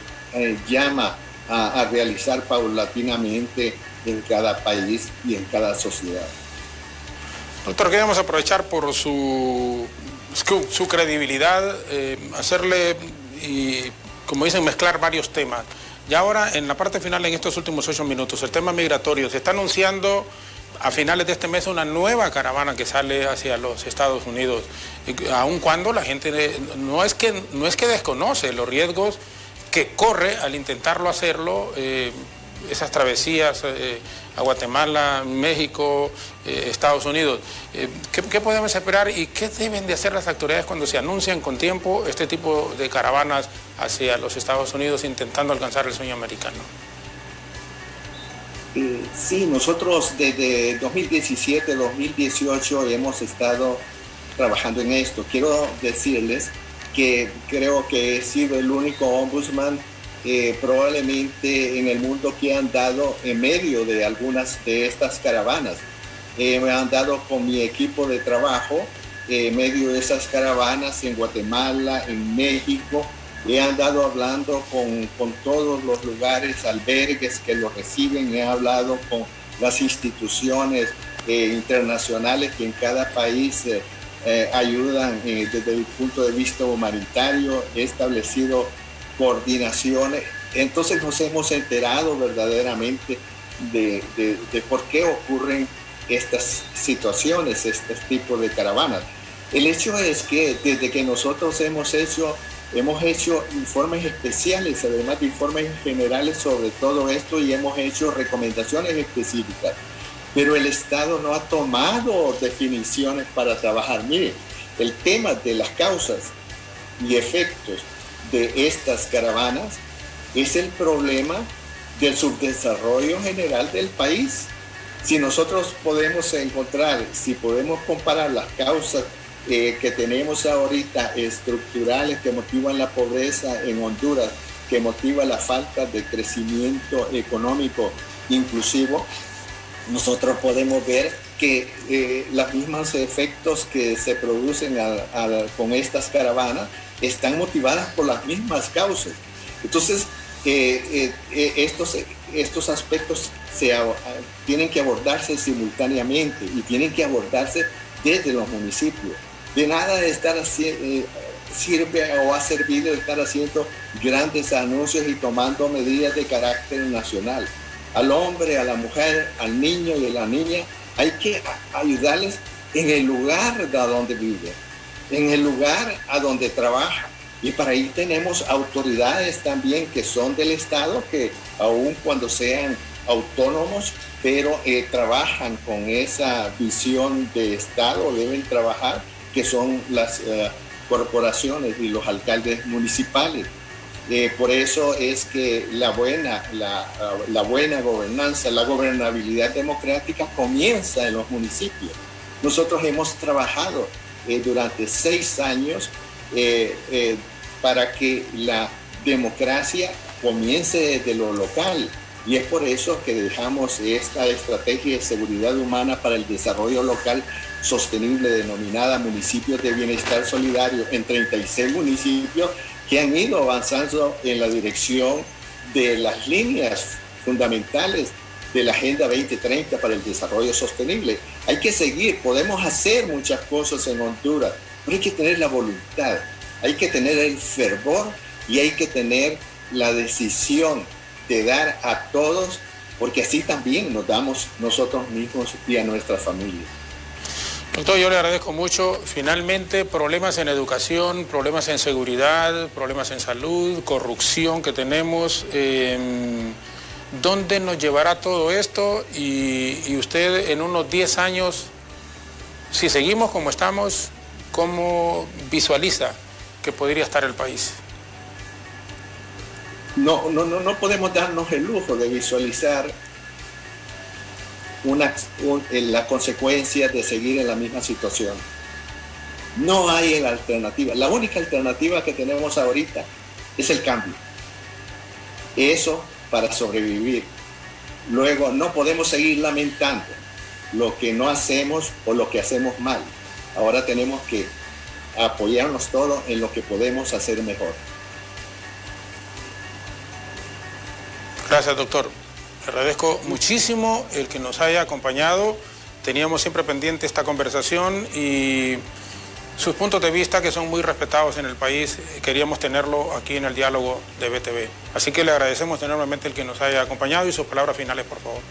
llama a realizar paulatinamente en cada país y en cada sociedad. Doctor, queremos aprovechar por su credibilidad, hacerle, y como dicen, mezclar varios temas. Y ahora, en la parte final, en estos últimos 8 minutos, el tema migratorio. Se está anunciando a finales de este mes una nueva caravana que sale hacia los Estados Unidos, aun cuando la gente no es que desconoce los riesgos que corre al intentarlo hacerlo, esas travesías a Guatemala, México, Estados Unidos. ¿Qué podemos esperar y qué deben de hacer las autoridades cuando se anuncian con tiempo este tipo de caravanas hacia los Estados Unidos intentando alcanzar el sueño americano? Sí, nosotros desde 2017, 2018 hemos estado trabajando en esto. Quiero decirles que creo que he sido el único ombudsman probablemente en el mundo que ha andado en medio de algunas de estas caravanas. Me he andado con mi equipo de trabajo en medio de esas caravanas en Guatemala, en México. He andado hablando con todos los lugares, albergues que lo reciben. He hablado con las instituciones internacionales que en cada país ayudan desde el punto de vista humanitario. He establecido coordinaciones. Entonces nos hemos enterado verdaderamente de por qué ocurren estas situaciones, este tipo de caravanas. El hecho es que desde que nosotros hemos hecho informes especiales, además de informes generales sobre todo esto, y hemos hecho recomendaciones específicas, pero el Estado no ha tomado definiciones para trabajar. Mire, el tema de las causas y efectos de estas caravanas es el problema del subdesarrollo general del país. Si nosotros podemos encontrar, si podemos comparar las causas que tenemos ahorita estructurales que motivan la pobreza en Honduras, que motiva la falta de crecimiento económico inclusivo, nosotros podemos ver que los mismos efectos que se producen con estas caravanas están motivadas por las mismas causas. Entonces, estos aspectos tienen que abordarse simultáneamente y tienen que abordarse desde los municipios. De nada de estar sirve o ha servido estar haciendo grandes anuncios y tomando medidas de carácter nacional. Al hombre, a la mujer, al niño y a la niña hay que ayudarles en el lugar de donde vive, en el lugar a donde trabaja. Y para ahí tenemos autoridades también que son del Estado, que aun cuando sean autónomos, pero trabajan con esa visión de Estado, deben trabajar, que son las corporaciones y los alcaldes municipales. Por eso es que la buena gobernanza, la gobernabilidad democrática comienza en los municipios. Nosotros hemos trabajado durante 6 años para que la democracia comience desde lo local, y es por eso que dejamos esta estrategia de seguridad humana para el desarrollo local sostenible denominada Municipios de Bienestar Solidario en 36 municipios que han ido avanzando en la dirección de las líneas fundamentales de la Agenda 2030 para el desarrollo sostenible. Hay que seguir, podemos hacer muchas cosas en Honduras, pero hay que tener la voluntad, hay que tener el fervor y hay que tener la decisión de dar a todos, porque así también nos damos nosotros mismos y a nuestra familia. Doctor, yo le agradezco mucho. Finalmente, problemas en educación, problemas en seguridad, problemas en salud, corrupción que tenemos. ¿Dónde nos llevará todo esto? Y usted en unos 10 años, si seguimos como estamos, ¿cómo visualiza que podría estar el país? No podemos darnos el lujo de visualizar las consecuencias de seguir en la misma situación. No hay alternativa. La única alternativa que tenemos ahorita es el cambio. Eso para sobrevivir. Luego no podemos seguir lamentando lo que no hacemos o lo que hacemos mal. Ahora tenemos que apoyarnos todos en lo que podemos hacer mejor. Gracias, doctor. Le agradezco muchísimo el que nos haya acompañado. Teníamos siempre pendiente esta conversación y sus puntos de vista, que son muy respetados en el país, queríamos tenerlo aquí en el diálogo de BTV. Así que le agradecemos enormemente el que nos haya acompañado y sus palabras finales, por favor.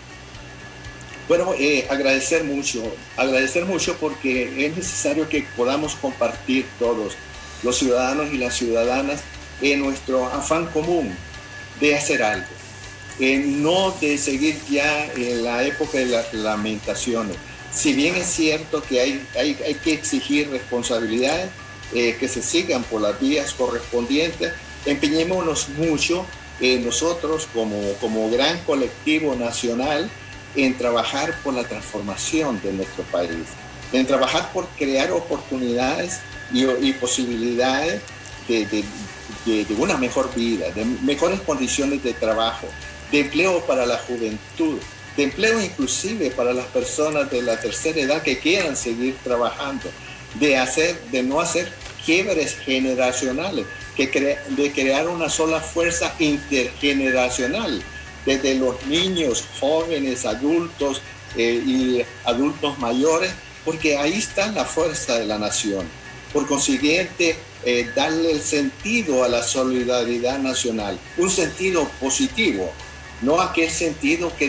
Bueno, agradecer mucho porque es necesario que podamos compartir todos los ciudadanos y las ciudadanas en nuestro afán común de hacer algo. No de seguir ya en la época de las lamentaciones. Si bien es cierto que hay que exigir responsabilidades, que se sigan por las vías correspondientes, empeñémonos mucho nosotros como gran colectivo nacional en trabajar por la transformación de nuestro país, en trabajar por crear oportunidades y posibilidades de una mejor vida, de mejores condiciones de trabajo, de empleo para la juventud, de empleo inclusive para las personas de la tercera edad que quieran seguir trabajando, de no hacer quiebres generacionales, de crear una sola fuerza intergeneracional, desde los niños, jóvenes, adultos y adultos mayores, porque ahí está la fuerza de la nación. Por consiguiente, darle el sentido a la solidaridad nacional, un sentido positivo, no aquel sentido que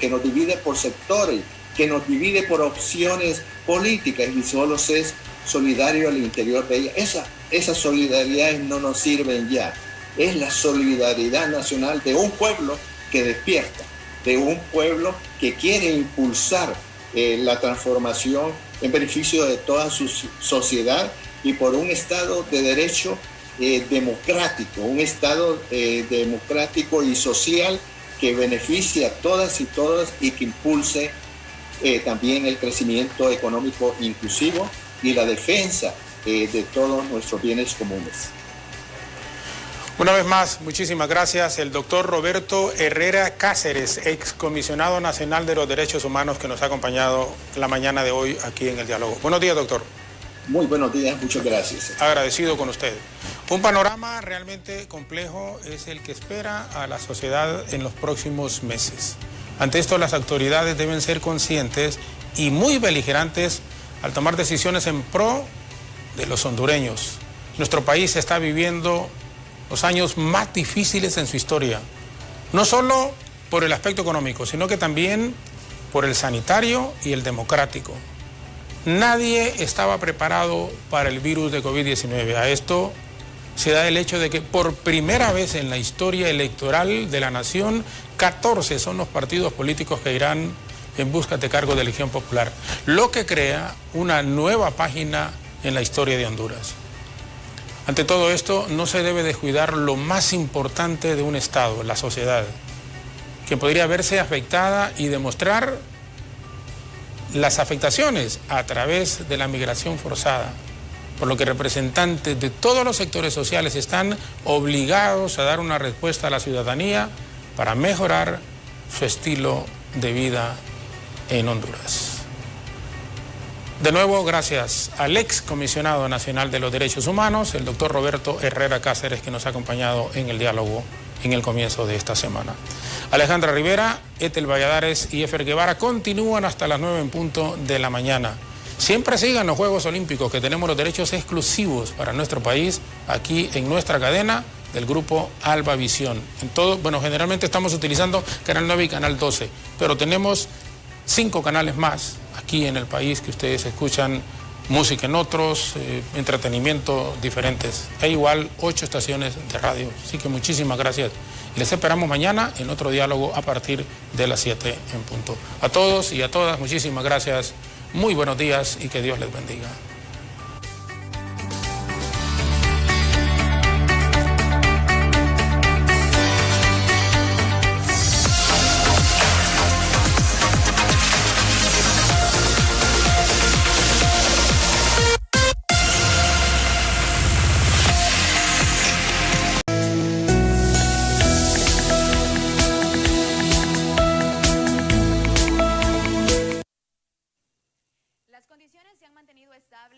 nos divide por sectores, que nos divide por opciones políticas y solo se es solidario al interior de ella. Esas solidaridades no nos sirven ya. Es la solidaridad nacional de un pueblo que despierta, de un pueblo que quiere impulsar la transformación en beneficio de toda su sociedad y por un Estado de derecho democrático, un Estado democrático y social que beneficie a todas y todos y que impulse también el crecimiento económico inclusivo y la defensa de todos nuestros bienes comunes. Una vez más, muchísimas gracias. El doctor Roberto Herrera Cáceres, excomisionado nacional de los derechos humanos, que nos ha acompañado la mañana de hoy aquí en el diálogo. Buenos días, doctor. Muy buenos días, muchas gracias. Agradecido con usted. Un panorama realmente complejo es el que espera a la sociedad en los próximos meses. Ante esto, las autoridades deben ser conscientes y muy beligerantes al tomar decisiones en pro de los hondureños. Nuestro país está viviendo los años más difíciles en su historia, no solo por el aspecto económico, sino que también por el sanitario y el democrático. Nadie estaba preparado para el virus de COVID-19. A esto se da el hecho de que por primera vez en la historia electoral de la nación, 14 son los partidos políticos que irán en busca de cargo de elección popular, lo que crea una nueva página en la historia de Honduras. Ante todo esto, no se debe descuidar lo más importante de un Estado, la sociedad, que podría verse afectada y demostrar las afectaciones a través de la migración forzada, por lo que representantes de todos los sectores sociales están obligados a dar una respuesta a la ciudadanía para mejorar su estilo de vida en Honduras. De nuevo, gracias al ex comisionado nacional de los derechos humanos, el doctor Roberto Herrera Cáceres, que nos ha acompañado en el diálogo en el comienzo de esta semana. Alejandra Rivera, Ethel Valladares y Efer Guevara continúan hasta las 9 en punto de la mañana. Siempre sigan los Juegos Olímpicos, que tenemos los derechos exclusivos para nuestro país aquí en nuestra cadena del grupo Alba Visión. Generalmente estamos utilizando Canal 9 y Canal 12, pero tenemos 5 canales más aquí en el país que ustedes escuchan música en otros, entretenimiento diferentes. Hay igual 8 estaciones de radio, así que muchísimas gracias. Y les esperamos mañana en otro diálogo a partir de las 7 en punto. A todos y a todas, muchísimas gracias. Muy buenos días y que Dios les bendiga.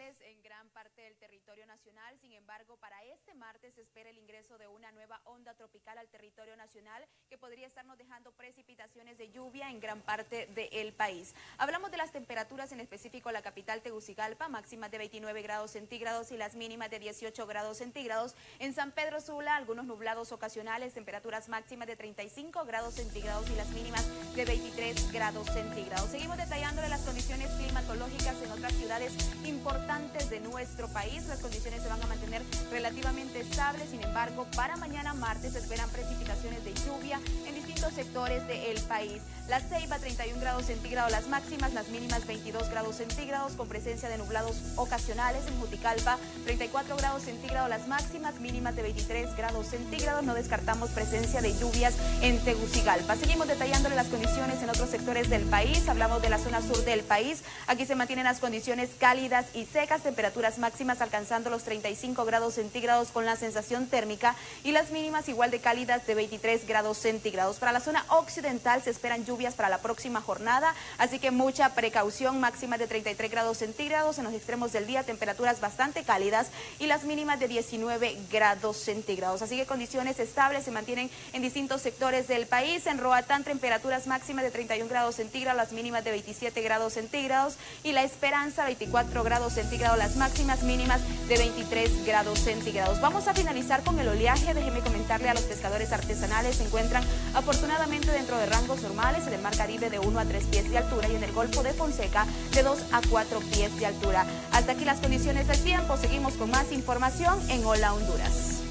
En gran parte del territorio nacional. Sin embargo, para este martes se espera el ingreso de una nueva onda tropical al territorio nacional que podría estarnos dejando precipitaciones de lluvia en gran parte del país. Hablamos de las temperaturas, en específico la capital Tegucigalpa, máximas de 29 grados centígrados y las mínimas de 18 grados centígrados. En San Pedro Sula, algunos nublados ocasionales, temperaturas máximas de 35 grados centígrados y las mínimas de 23 grados centígrados. Seguimos detallándole las condiciones climatológicas en otras ciudades importantes de nuestro país. Las condiciones se van a mantener relativamente estables. Sin embargo, para mañana martes se esperan precipitaciones de lluvia en distintos sectores del país. La Ceiba, 31 grados centígrados las máximas, las mínimas 22 grados centígrados, con presencia de nublados ocasionales. En Juticalpa, 34 grados centígrados las máximas, mínimas de 23 grados centígrados. No descartamos presencia de lluvias en Tegucigalpa. Seguimos detallándole las condiciones en otros sectores del país. Hablamos de la zona sur del país. Aquí se mantienen las condiciones cálidas y secas, temperaturas máximas alcanzando los 35 grados centígrados con la sensación térmica y las mínimas igual de cálidas de 23 grados centígrados. Para la zona occidental se esperan lluvias para la próxima jornada, así que mucha precaución, máximas de 33 grados centígrados. En los extremos del día temperaturas bastante cálidas y las mínimas de 19 grados centígrados. Así que condiciones estables se mantienen en distintos sectores del país. En Roatán, temperaturas máximas de 31 grados centígrados, las mínimas de 27 grados centígrados y La Esperanza, 24 grados centígrados las máximas, mínimas de 23 grados centígrados. Vamos a finalizar con el oleaje. Déjeme comentarle a los pescadores artesanales, se encuentran afortunadamente dentro de rangos normales en el mar Caribe de 1 a 3 pies de altura y en el Golfo de Fonseca de 2 a 4 pies de altura. Hasta aquí las condiciones del tiempo. Seguimos con más información en Hola Honduras.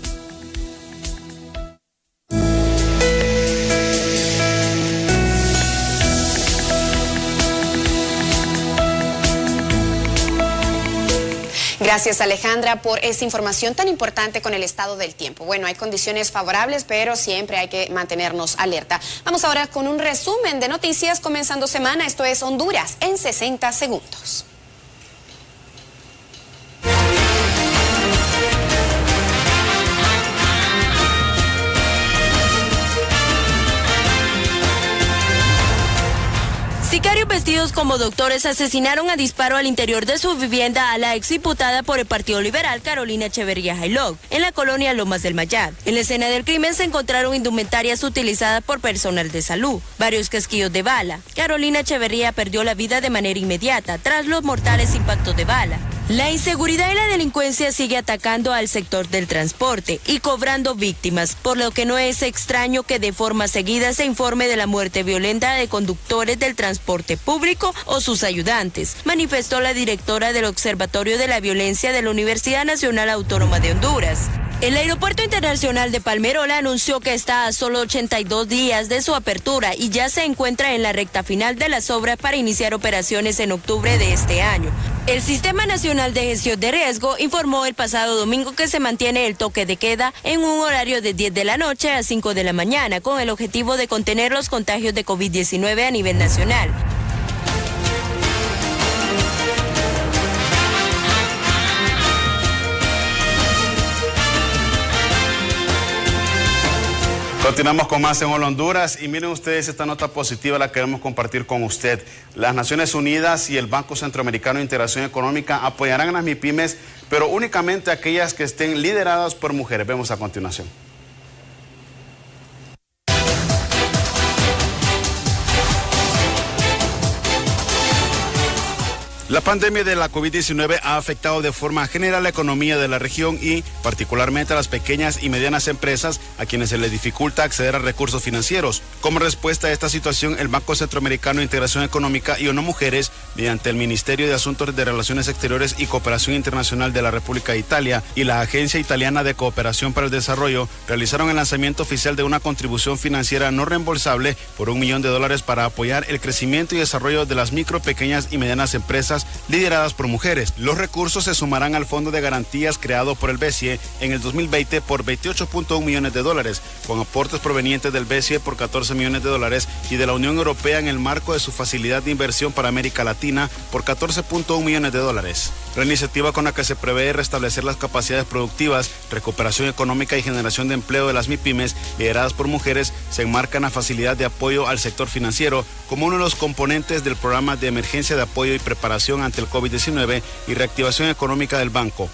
Gracias, Alejandra, por esta información tan importante con el estado del tiempo. Bueno, hay condiciones favorables, pero siempre hay que mantenernos alerta. Vamos ahora con un resumen de noticias comenzando semana. Esto es Honduras en 60 segundos. Sicarios vestidos como doctores asesinaron a disparo al interior de su vivienda a la exdiputada por el Partido Liberal, Carolina Echeverría Jailog, en la colonia Lomas del Mayat. En la escena del crimen se encontraron indumentarias utilizadas por personal de salud, varios casquillos de bala. Carolina Echeverría perdió la vida de manera inmediata tras los mortales impactos de bala. La inseguridad y la delincuencia sigue atacando al sector del transporte y cobrando víctimas, por lo que no es extraño que de forma seguida se informe de la muerte violenta de conductores del transporte público o sus ayudantes, manifestó la directora del Observatorio de la Violencia de la Universidad Nacional Autónoma de Honduras. El Aeropuerto Internacional de Palmerola anunció que está a solo 82 días de su apertura y ya se encuentra en la recta final de las obras para iniciar operaciones en octubre de este año. El Sistema Nacional de Gestión de Riesgo informó el pasado domingo que se mantiene el toque de queda en un horario de 10 de la noche a 5 de la mañana con el objetivo de contener los contagios de COVID-19 a nivel nacional. Continuamos con más en Hola Honduras y miren ustedes esta nota positiva la queremos compartir con usted. Las Naciones Unidas y el Banco Centroamericano de Integración Económica apoyarán a las MIPYMES, pero únicamente aquellas que estén lideradas por mujeres. Vemos a continuación. La pandemia de la COVID-19 ha afectado de forma general la economía de la región y particularmente a las pequeñas y medianas empresas a quienes se les dificulta acceder a recursos financieros. Como respuesta a esta situación, el Banco Centroamericano de Integración Económica y ONU Mujeres, mediante el Ministerio de Asuntos de Relaciones Exteriores y Cooperación Internacional de la República de Italia y la Agencia Italiana de Cooperación para el Desarrollo, realizaron el lanzamiento oficial de una contribución financiera no reembolsable por $1 millón para apoyar el crecimiento y desarrollo de las micro, pequeñas y medianas empresas lideradas por mujeres. Los recursos se sumarán al Fondo de Garantías creado por el BCE en el 2020 por $28.1 millones, con aportes provenientes del BCE por $14 millones y de la Unión Europea en el marco de su facilidad de inversión para América Latina por $14.1 millones. La iniciativa, con la que se prevé restablecer las capacidades productivas, recuperación económica y generación de empleo de las MIPYMES lideradas por mujeres, se enmarca en la facilidad de apoyo al sector financiero como uno de los componentes del programa de emergencia de apoyo y preparación ante el COVID-19 y reactivación económica del banco.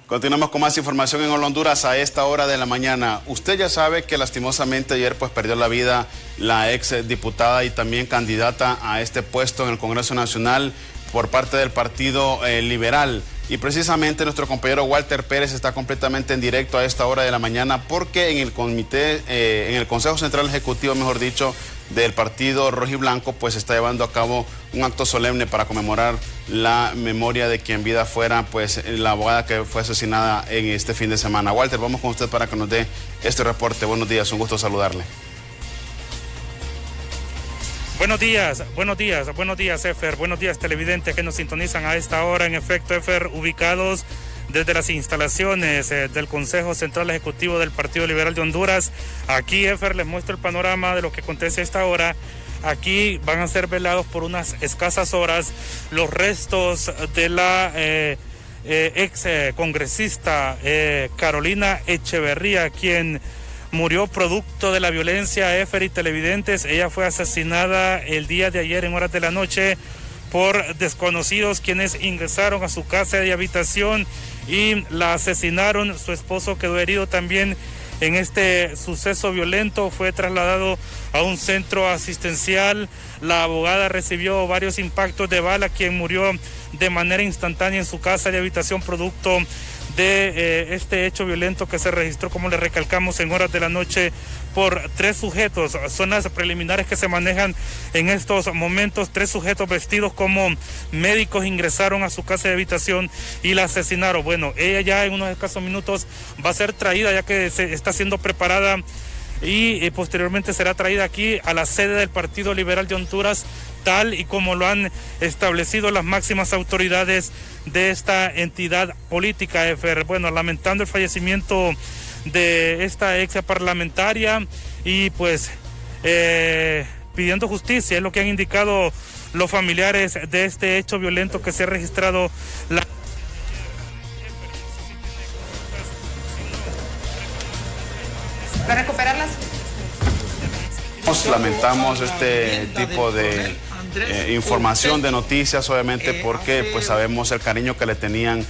Continuamos con más información en Hola Honduras a esta hora de la mañana. Usted ya sabe que lastimosamente ayer perdió la vida la ex diputada y también candidata a este puesto en el Congreso Nacional por parte del Partido Liberal. Y precisamente nuestro compañero Walter Pérez está completamente en directo a esta hora de la mañana porque en el comité, en el Consejo Central Ejecutivo, mejor dicho, del Partido Rojiblanco, pues está llevando a cabo un acto solemne para conmemorar la memoria de quien vida fuera, pues la abogada que fue asesinada en este fin de semana. Walter, vamos con usted para que nos dé este reporte. Buenos días, un gusto saludarle. Buenos días, Efer. Buenos días, televidentes que nos sintonizan a esta hora. En efecto, Efer, ubicados desde las instalaciones del Consejo Central Ejecutivo del Partido Liberal de Honduras. Aquí, Efer, les muestro el panorama de lo que acontece a esta hora. Aquí van a ser velados por unas escasas horas los restos de la ex congresista Carolina Echeverría, quien murió producto de la violencia, Efer y televidentes. Ella fue asesinada el día de ayer en horas de la noche por desconocidos quienes ingresaron a su casa de habitación y la asesinaron. Su esposo quedó herido también en este suceso violento, fue trasladado a un centro asistencial. La abogada recibió varios impactos de bala, quien murió de manera instantánea en su casa de habitación producto de este hecho violento que se registró, como le recalcamos, en horas de la noche por 3 sujetos. Son las preliminares que se manejan en estos momentos. 3 sujetos vestidos como médicos ingresaron a su casa de habitación y la asesinaron. Bueno, ella ya en unos escasos minutos va a ser traída, ya que se está siendo preparada, y posteriormente será traída aquí a la sede del Partido Liberal de Honduras, tal y como lo han establecido las máximas autoridades de esta entidad política, Efer. Bueno, lamentando el fallecimiento de esta ex parlamentaria y pues pidiendo justicia, es lo que han indicado los familiares de este hecho violento que se ha registrado ¿Para recuperarlas? Lamentamos este tipo de información, de noticias, obviamente, porque pues sabemos el cariño que le tenían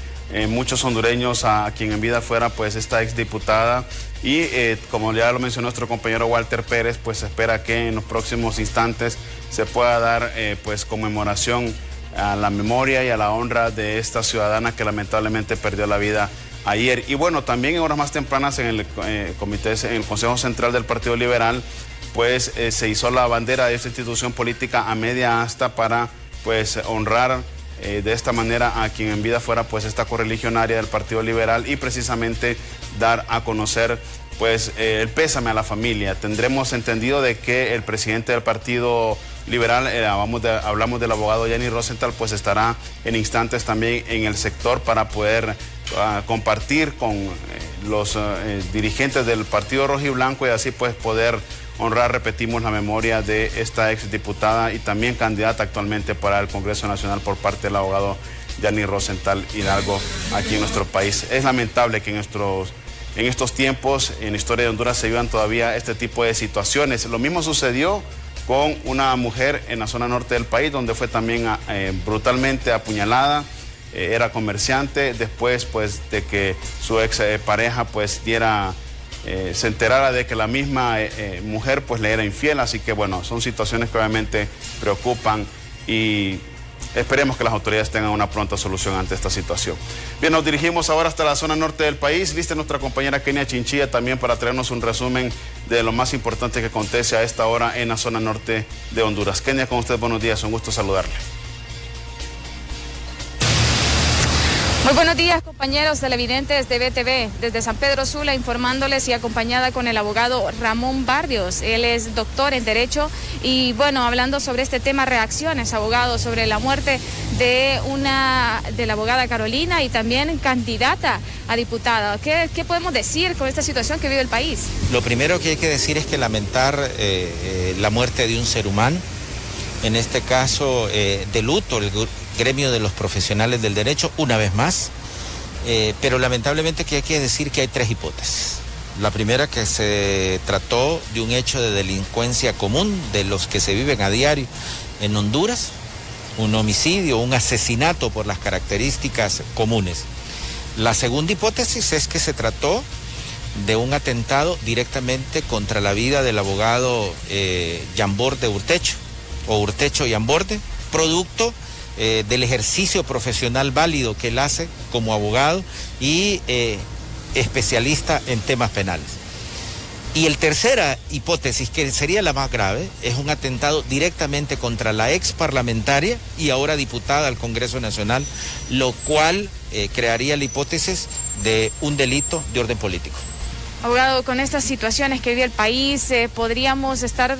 muchos hondureños a quien en vida fuera pues esta exdiputada, y como ya lo mencionó nuestro compañero Walter Pérez, pues se espera que en los próximos instantes se pueda dar pues conmemoración a la memoria y a la honra de esta ciudadana que lamentablemente perdió la vida ayer. Y bueno, también en horas más tempranas en el en el Consejo Central del Partido Liberal, pues se hizo la bandera de esta institución política a media asta para pues honrar de esta manera a quien en vida fuera pues esta correligionaria del Partido Liberal, y precisamente dar a conocer pues el pésame a la familia. Tendremos entendido de que el presidente del Partido Liberal, hablamos del abogado Gianni Rosenthal, pues estará en instantes también en el sector para poder compartir con los dirigentes del Partido Rojiblanco, y así pues poder honrar, repetimos, la memoria de esta exdiputada y también candidata actualmente para el Congreso Nacional por parte del abogado Gianni Rosenthal Hidalgo aquí en nuestro país. Es lamentable que en estos tiempos, en la historia de Honduras, se vivan todavía este tipo de situaciones. Lo mismo sucedió con una mujer en la zona norte del país, donde fue también brutalmente apuñalada. Era comerciante, después pues de que su ex pareja pues se enterara de que la misma mujer pues le era infiel. Así que bueno, son situaciones que obviamente preocupan y esperemos que las autoridades tengan una pronta solución ante esta situación. Bien, nos dirigimos ahora hasta la zona norte del país. Lista nuestra compañera Kenia Chinchilla también para traernos un resumen de lo más importante que acontece a esta hora en la zona norte de Honduras. Kenia, con usted, buenos días, un gusto saludarle. Muy buenos días, compañeros televidentes de BTV, desde San Pedro Sula, informándoles y acompañada con el abogado Ramón Barrios. Él es doctor en Derecho y bueno, hablando sobre este tema, reacciones, abogado, sobre la muerte de la abogada Carolina y también candidata a diputada. ¿Qué podemos decir con esta situación que vive el país? Lo primero que hay que decir es que lamentar la muerte de un ser humano, en este caso de luto, el gremio de los profesionales del derecho, una vez más, pero lamentablemente que hay que decir que hay tres hipótesis. La primera, que se trató de un hecho de delincuencia común de los que se viven a diario en Honduras, un homicidio, un asesinato por las características comunes. La segunda hipótesis es que se trató de un atentado directamente contra la vida del abogado Yamborde Urtecho, o Urtecho Yamborde, producto del ejercicio profesional válido que él hace como abogado y especialista en temas penales. Y el tercera hipótesis, que sería la más grave, es un atentado directamente contra la ex parlamentaria y ahora diputada al Congreso Nacional, lo cual crearía la hipótesis de un delito de orden político. Abogado, con estas situaciones que vive el país, ¿podríamos estar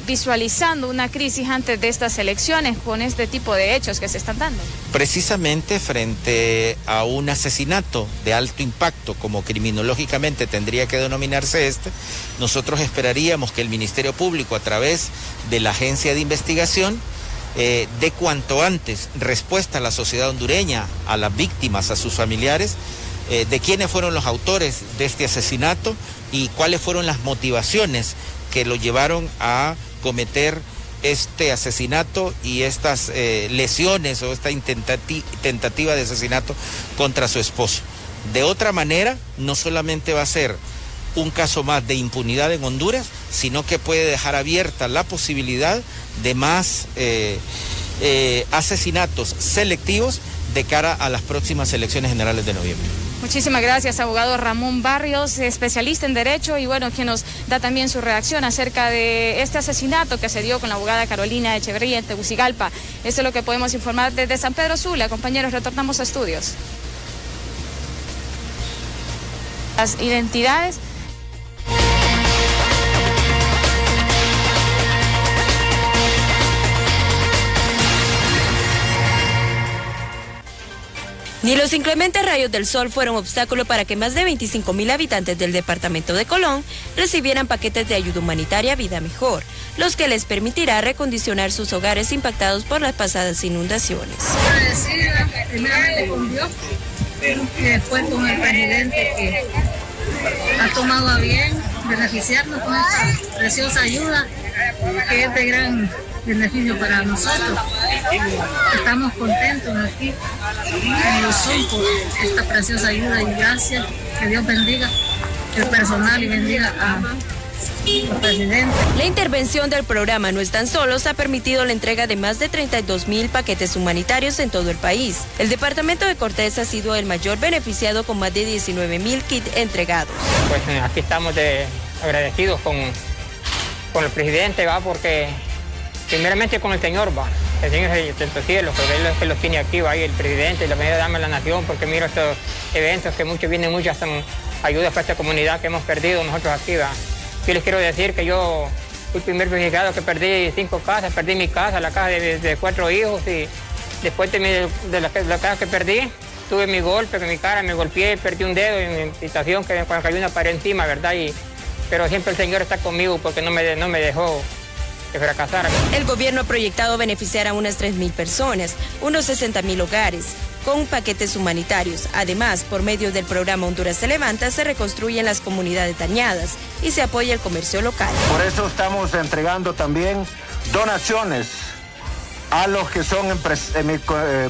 visualizando una crisis antes de estas elecciones con este tipo de hechos que se están dando? Precisamente frente a un asesinato de alto impacto, como criminológicamente tendría que denominarse nosotros esperaríamos que el Ministerio Público, a través de la agencia de investigación, dé cuanto antes respuesta a la sociedad hondureña, a las víctimas, a sus familiares, de quiénes fueron los autores de este asesinato y cuáles fueron las motivaciones que lo llevaron a cometer este asesinato y estas lesiones o esta tentativa de asesinato contra su esposo. De otra manera, no solamente va a ser un caso más de impunidad en Honduras, sino que puede dejar abierta la posibilidad de más asesinatos selectivos de cara a las próximas elecciones generales de noviembre. Muchísimas gracias, abogado Ramón Barrios, especialista en Derecho y bueno, quien nos da también su reacción acerca de este asesinato que se dio con la abogada Carolina Echeverría en Tegucigalpa. Eso es lo que podemos informar desde San Pedro Sula. Compañeros, retornamos a estudios. Las identidades. Ni los inclementes rayos del sol fueron obstáculo para que más de 25,000 habitantes del departamento de Colón recibieran paquetes de ayuda humanitaria Vida Mejor, los que les permitirá recondicionar sus hogares impactados por las pasadas inundaciones. Agradecida primeramente con Dios y después con el presidente que ha tomado a bien beneficiarnos con esta preciosa ayuda que es de gran beneficio para nosotros. Estamos contentos aquí en Los Son por esta preciosa ayuda y gracias. Que Dios bendiga el personal y bendiga al presidente. La intervención del programa No Están Solos ha permitido la entrega de más de 32,000 paquetes humanitarios en todo el país. El departamento de Cortés ha sido el mayor beneficiado con más de 19,000 kits entregados. Pues aquí estamos agradecidos con el presidente, porque primeramente con el Señor, el Señor es el cielo, porque Él es que los tiene aquí, y el presidente y la primera dama de la nación, porque mira estos eventos que vienen muchas ayudas para esta comunidad que hemos perdido nosotros aquí. Yo les quiero decir que yo fui el primer perjudicado que perdí 5 casas, perdí mi casa, la casa de 4 hijos, y después de la casa que perdí, tuve mi golpe, mi cara, me golpeé, perdí un dedo en mi habitación, que cuando cayó una pared encima, ¿verdad? Pero siempre el Señor está conmigo porque no me dejó de fracasar. El gobierno ha proyectado beneficiar a unas 3,000 personas, unos 60,000 hogares, con paquetes humanitarios. Además, por medio del programa Honduras se Levanta, se reconstruyen las comunidades dañadas y se apoya el comercio local. Por eso estamos entregando también donaciones a los que son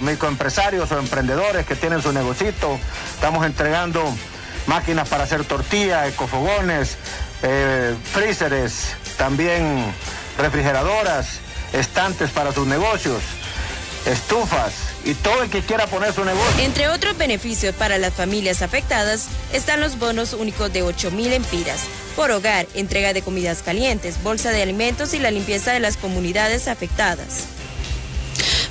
microempresarios o emprendedores que tienen su negocito. Estamos entregando máquinas para hacer tortillas, ecofogones, freezeres, también refrigeradoras, estantes para sus negocios, estufas y todo el que quiera poner su negocio. Entre otros beneficios para las familias afectadas están los bonos únicos de 8,000 empiras por hogar, entrega de comidas calientes, bolsa de alimentos y la limpieza de las comunidades afectadas.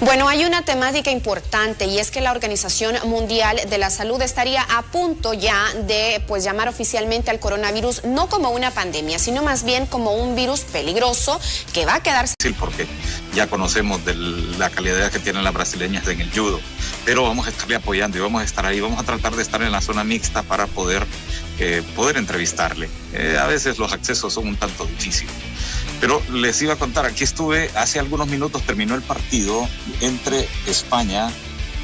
Bueno, hay una temática importante y es que la Organización Mundial de la Salud estaría a punto ya de llamar oficialmente al coronavirus no como una pandemia, sino más bien como un virus peligroso que va a quedarse. Porque ya conocemos de la calidad que tienen las brasileñas en el judo, pero vamos a estarle apoyando y vamos a estar ahí, vamos a tratar de estar en la zona mixta para poder entrevistarle. A veces los accesos son un tanto difíciles. Pero les iba a contar, aquí estuve, hace algunos minutos terminó el partido entre España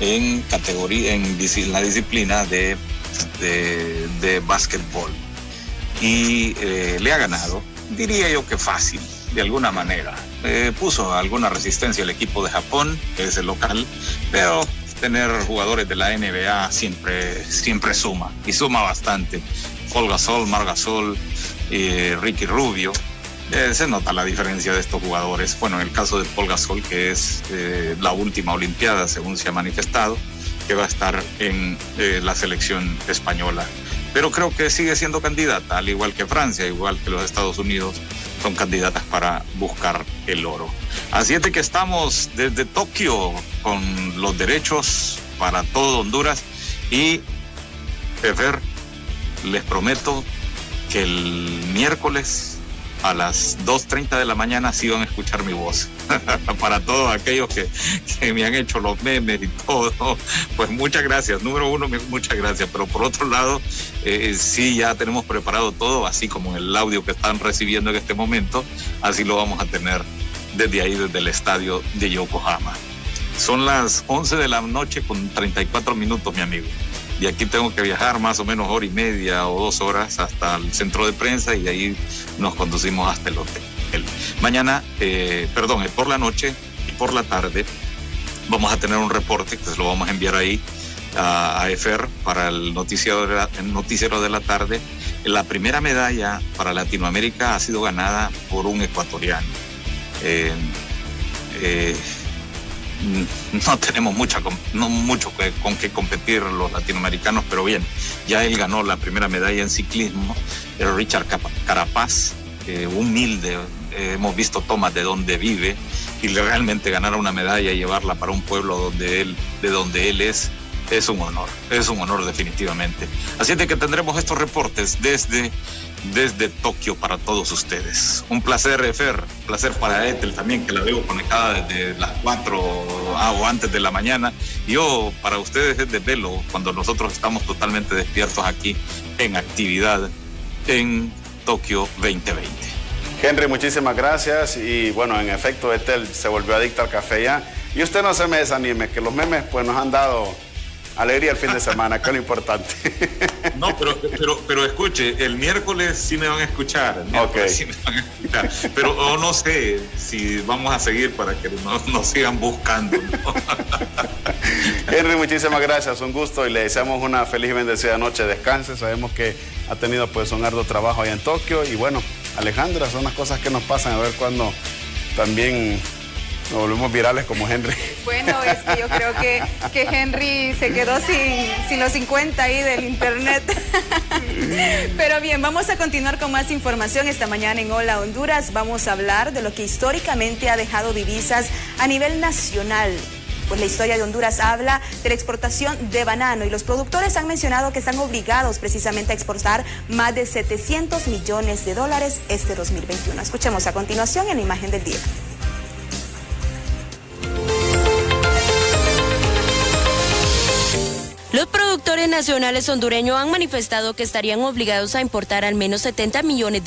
en la disciplina de básquetbol. Y le ha ganado, diría yo que fácil, de alguna manera. Puso alguna resistencia el equipo de Japón, que es el local, pero tener jugadores de la NBA siempre suma, y suma bastante. Paul Gasol, Marc Gasol, Ricky Rubio. Se nota la diferencia de estos jugadores. Bueno, en el caso de Paul Gasol, que es la última Olimpiada, según se ha manifestado, que va a estar en la selección española. Pero creo que sigue siendo candidata, al igual que Francia, igual que los Estados Unidos, son candidatas para buscar el oro. Así es de que estamos desde Tokio con los derechos para todo Honduras y, Efer, les prometo que el miércoles a las 2:30 de la mañana sí van a escuchar mi voz. Para todos aquellos que me han hecho los memes y todo, pues muchas gracias. Número uno, muchas gracias. Pero por otro lado, sí ya tenemos preparado todo, así como el audio que están recibiendo en este momento, así lo vamos a tener desde ahí, desde el estadio de Yokohama. Son las 11 de la noche con 34 minutos, mi amigo. Y aquí tengo que viajar más o menos 1:30 o 2 horas hasta el centro de prensa y de ahí nos conducimos hasta el hotel. Mañana, por la noche y por la tarde vamos a tener un reporte que se lo vamos a enviar ahí a EFER para el noticiero de la tarde. La primera medalla para Latinoamérica ha sido ganada por un ecuatoriano. No tenemos mucho con qué competir los latinoamericanos, pero bien, ya él ganó la primera medalla en ciclismo, el Richard Carapaz, humilde, hemos visto tomas de donde vive, y realmente ganar una medalla y llevarla para un pueblo de donde él es un honor definitivamente. Así es de que tendremos estos reportes desde Tokio para todos ustedes. Un placer, Efer, placer para Ethel también, que la veo conectada desde las 4 o antes de la mañana. Yo, para ustedes es desvelo cuando nosotros estamos totalmente despiertos aquí en actividad en Tokio 2020. Henry, muchísimas gracias. Y bueno, en efecto, Ethel se volvió adicta al café ya. Y usted no se me desanime, que los memes pues nos han dado alegría el fin de semana, que es lo importante. No, pero escuche, el miércoles sí me van a escuchar. Sí me van a escuchar. Pero no sé si vamos a seguir para que nos sigan buscando, ¿no? Henry, muchísimas gracias, un gusto y le deseamos una feliz y bendecida noche. Descanse, sabemos que ha tenido pues un arduo trabajo allá en Tokio. Y bueno, Alejandra, son las cosas que nos pasan, a ver cuándo también nos volvemos virales como Henry. Bueno, es que yo creo que Henry se quedó sin los 50 ahí del internet. Pero bien, vamos a continuar con más información esta mañana en Hola Honduras. Vamos a hablar de lo que históricamente ha dejado divisas a nivel nacional. Pues la historia de Honduras habla de la exportación de banano y los productores han mencionado que están obligados precisamente a exportar más de $700 millones este 2021. Escuchemos a continuación en la imagen del día. Los productores nacionales hondureños han manifestado que estarían obligados a importar al menos $70 millones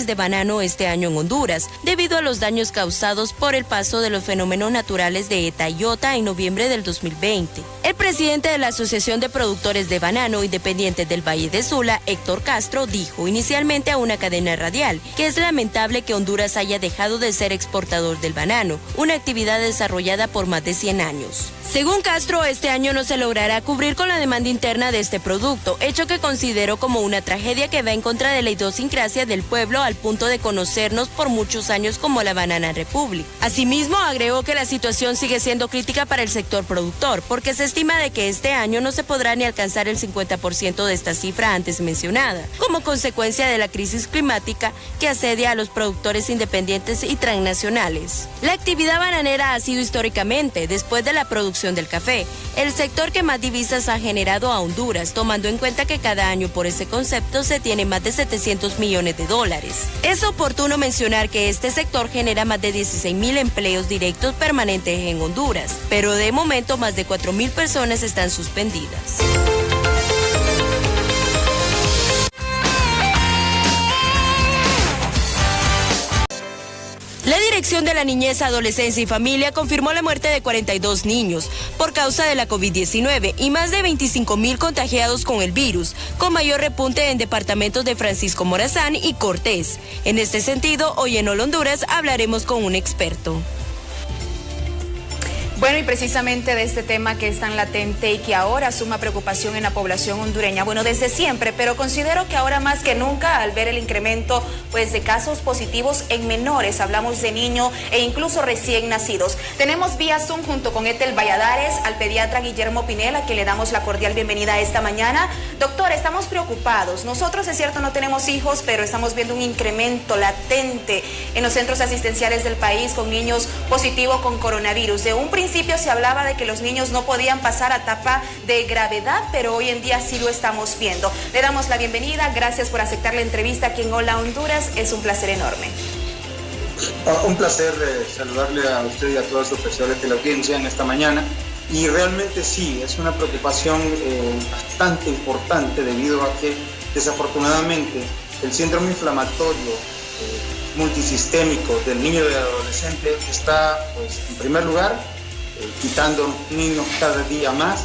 de banano este año en Honduras, debido a los daños causados por el paso de los fenómenos naturales de ETA y IOTA en noviembre del 2020. El presidente de la Asociación de Productores de Banano Independientes del Valle de Sula, Héctor Castro, dijo inicialmente a una cadena radial que es lamentable que Honduras haya dejado de ser exportador del banano, una actividad desarrollada por más de 100 años. Según Castro, este año no se logrará cubrir con la demanda interna de este producto, hecho que considero como una tragedia que va en contra de la idiosincrasia del pueblo al punto de conocernos por muchos años como la Banana Republic. Asimismo, agregó que la situación sigue siendo crítica para el sector productor, porque se estima de que este año no se podrá ni alcanzar el 50% de esta cifra antes mencionada, como consecuencia de la crisis climática que asedia a los productores independientes y transnacionales. La actividad bananera ha sido históricamente, después de la producción del café, el sector que más divisas ha generado a Honduras, tomando en cuenta que cada año por ese concepto se tiene más de $700 millones. Es oportuno mencionar que este sector genera más de 16,000 empleos directos permanentes en Honduras, pero de momento más de 4,000 personas están suspendidas. La Dirección de la Niñez, Adolescencia y Familia confirmó la muerte de 42 niños por causa de la COVID-19 y más de 25,000 contagiados con el virus, con mayor repunte en departamentos de Francisco Morazán y Cortés. En este sentido, hoy en Hola Honduras hablaremos con un experto. Bueno, y precisamente de este tema que es tan latente y que ahora suma preocupación en la población hondureña, bueno, desde siempre, pero considero que ahora más que nunca, al ver el incremento pues de casos positivos en menores, hablamos de niños e incluso recién nacidos. Tenemos vía Zoom junto con Ethel Valladares al pediatra Guillermo Pinel, a quien le damos la cordial bienvenida esta mañana. Doctor, estamos preocupados. Nosotros, es cierto, no tenemos hijos, pero estamos viendo un incremento latente en los centros asistenciales del país con niños positivos con coronavirus. De un principio se hablaba de que los niños no podían pasar a etapa de gravedad, pero hoy en día sí lo estamos viendo. Le damos la bienvenida, gracias por aceptar la entrevista aquí en Hola Honduras, es un placer enorme. Un placer saludarle a usted y a toda su especial de la audiencia en esta mañana. Y realmente sí, es una preocupación bastante importante debido a que desafortunadamente el síndrome inflamatorio multisistémico del niño y del adolescente está, pues, en primer lugar, quitando niños cada día más.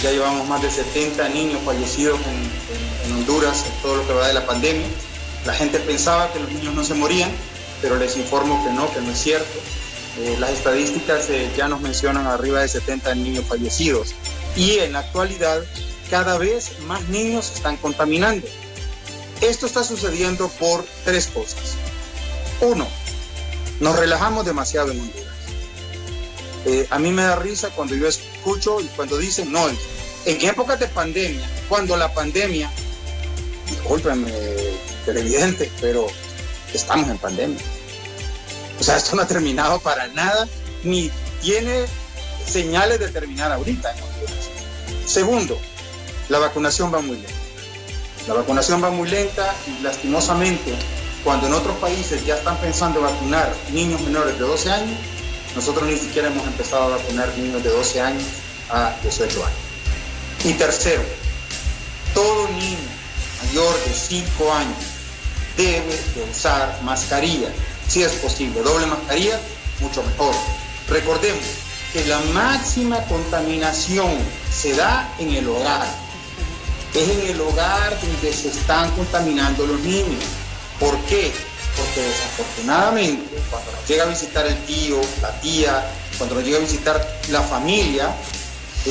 Ya llevamos más de 70 niños fallecidos en Honduras en todo lo que va de la pandemia. La gente pensaba que los niños no se morían, pero les informo que no es cierto. Las estadísticas ya nos mencionan arriba de 70 niños fallecidos. Y en la actualidad, cada vez más niños se están contaminando. Esto está sucediendo por tres cosas. Uno, nos relajamos demasiado en Honduras. A mí me da risa cuando yo escucho y cuando dicen, no, en épocas de pandemia, cuando la pandemia, discúlpenme, televidente, pero estamos en pandemia. O sea, esto no ha terminado para nada, ni tiene señales de terminar ahorita en Honduras. Segundo, la vacunación va muy lenta. La vacunación va muy lenta y lastimosamente, cuando en otros países ya están pensando vacunar niños menores de 12 años, nosotros ni siquiera hemos empezado a vacunar niños de 12 años a 18 años. Y tercero, todo niño mayor de 5 años debe de usar mascarilla, si es posible, doble mascarilla, mucho mejor. Recordemos que la máxima contaminación se da en el hogar. Es en el hogar donde se están contaminando los niños. ¿Por qué? Porque desafortunadamente, cuando nos llega a visitar el tío, la tía, cuando nos llega a visitar la familia,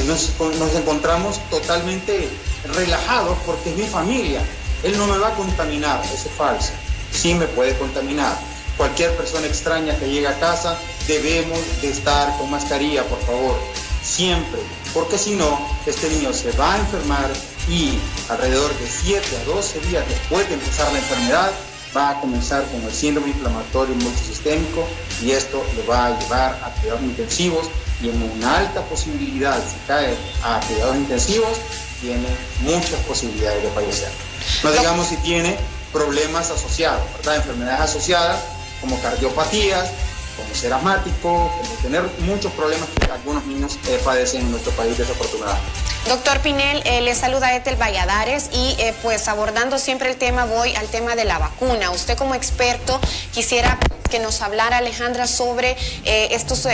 nos encontramos totalmente relajados porque es mi familia. Él no me va a contaminar, eso es falso. Sí me puede contaminar. Cualquier persona extraña que llegue a casa, debemos de estar con mascarilla, por favor, siempre, porque si no, este niño se va a enfermar y alrededor de 7 a 12 días después de empezar la enfermedad, va a comenzar con el síndrome inflamatorio multisistémico y esto lo va a llevar a cuidados intensivos y en una alta posibilidad, si cae a cuidados intensivos, tiene muchas posibilidades de fallecer. No digamos si tiene problemas asociados, ¿verdad? Enfermedades asociadas como cardiopatías, como ser asmático, como tener muchos problemas que algunos niños padecen en nuestro país desafortunadamente. Doctor Pinel, le saluda Ethel Valladares y pues abordando siempre el tema, voy al tema de la vacuna. Usted como experto quisiera que nos hablara, Alejandra, sobre estos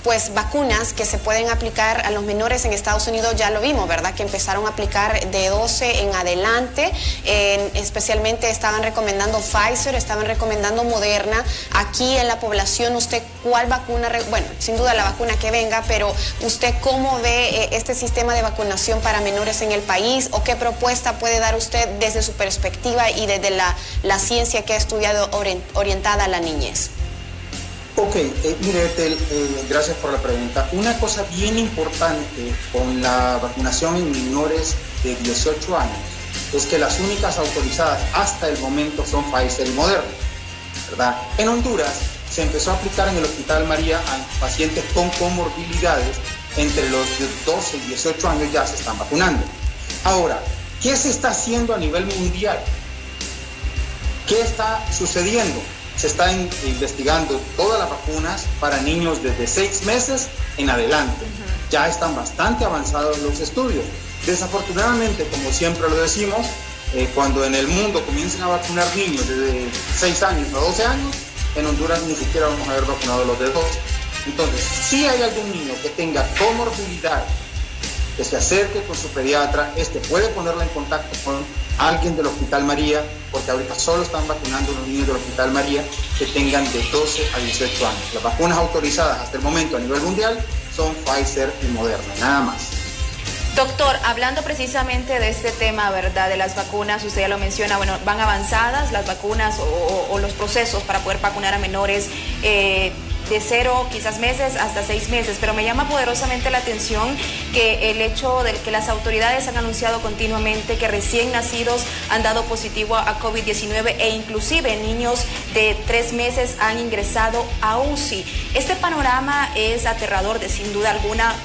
pues vacunas que se pueden aplicar a los menores en Estados Unidos. Ya lo vimos, ¿verdad? Que empezaron a aplicar de 12 en adelante, especialmente estaban recomendando Pfizer, estaban recomendando Moderna. Aquí en la población, ¿usted cuál vacuna? Bueno, sin duda la vacuna que venga, pero ¿usted cómo ve este sistema de vacunación para menores en el país? ¿O qué propuesta puede dar usted desde su perspectiva y desde la ciencia que ha estudiado orientada a la niñez? Ok, mire, Ethel, gracias por la pregunta. Una cosa bien importante con la vacunación en menores de 18 años es que las únicas autorizadas hasta el momento son Pfizer y Moderna, ¿verdad? En Honduras se empezó a aplicar en el Hospital María a pacientes con comorbilidades. Entre los de 12 y 18 años ya se están vacunando. Ahora, ¿qué se está haciendo a nivel mundial? ¿Qué está sucediendo? Se están investigando todas las vacunas para niños desde 6 meses en adelante. Ya están bastante avanzados los estudios. Desafortunadamente, como siempre lo decimos, cuando en el mundo comiencen a vacunar niños desde 6 años a 12 años, en Honduras ni siquiera vamos a haber vacunado los de 12. Entonces, si hay algún niño que tenga comorbilidad, que se acerque con su pediatra, puede ponerla en contacto con alguien del Hospital María, porque ahorita solo están vacunando a los niños del Hospital María que tengan de 12 a 18 años. Las vacunas autorizadas hasta el momento a nivel mundial son Pfizer y Moderna, nada más. Doctor, hablando precisamente de este tema, ¿verdad? De las vacunas, usted ya lo menciona, bueno, van avanzadas las vacunas o los procesos para poder vacunar a menores de 0 quizás meses hasta 6 meses, pero me llama poderosamente la atención que el hecho de que las autoridades han anunciado continuamente que recién nacidos han dado positivo a COVID-19 e inclusive niños de 3 meses han ingresado a UCI. Este panorama es aterrador, sin duda alguna,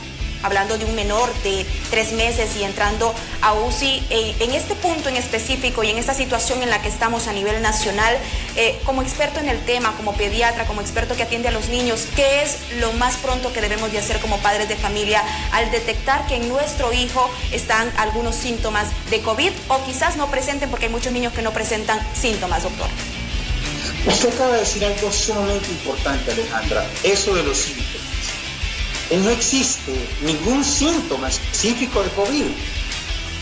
hablando de un menor de 3 meses y entrando a UCI. En este punto en específico y en esta situación en la que estamos a nivel nacional, como experto en el tema, como pediatra, como experto que atiende a los niños, ¿qué es lo más pronto que debemos de hacer como padres de familia al detectar que en nuestro hijo están algunos síntomas de COVID o quizás no presenten, porque hay muchos niños que no presentan síntomas, doctor? Usted acaba de decir algo sumamente importante, Alejandra, eso de los síntomas. No existe ningún síntoma específico de COVID.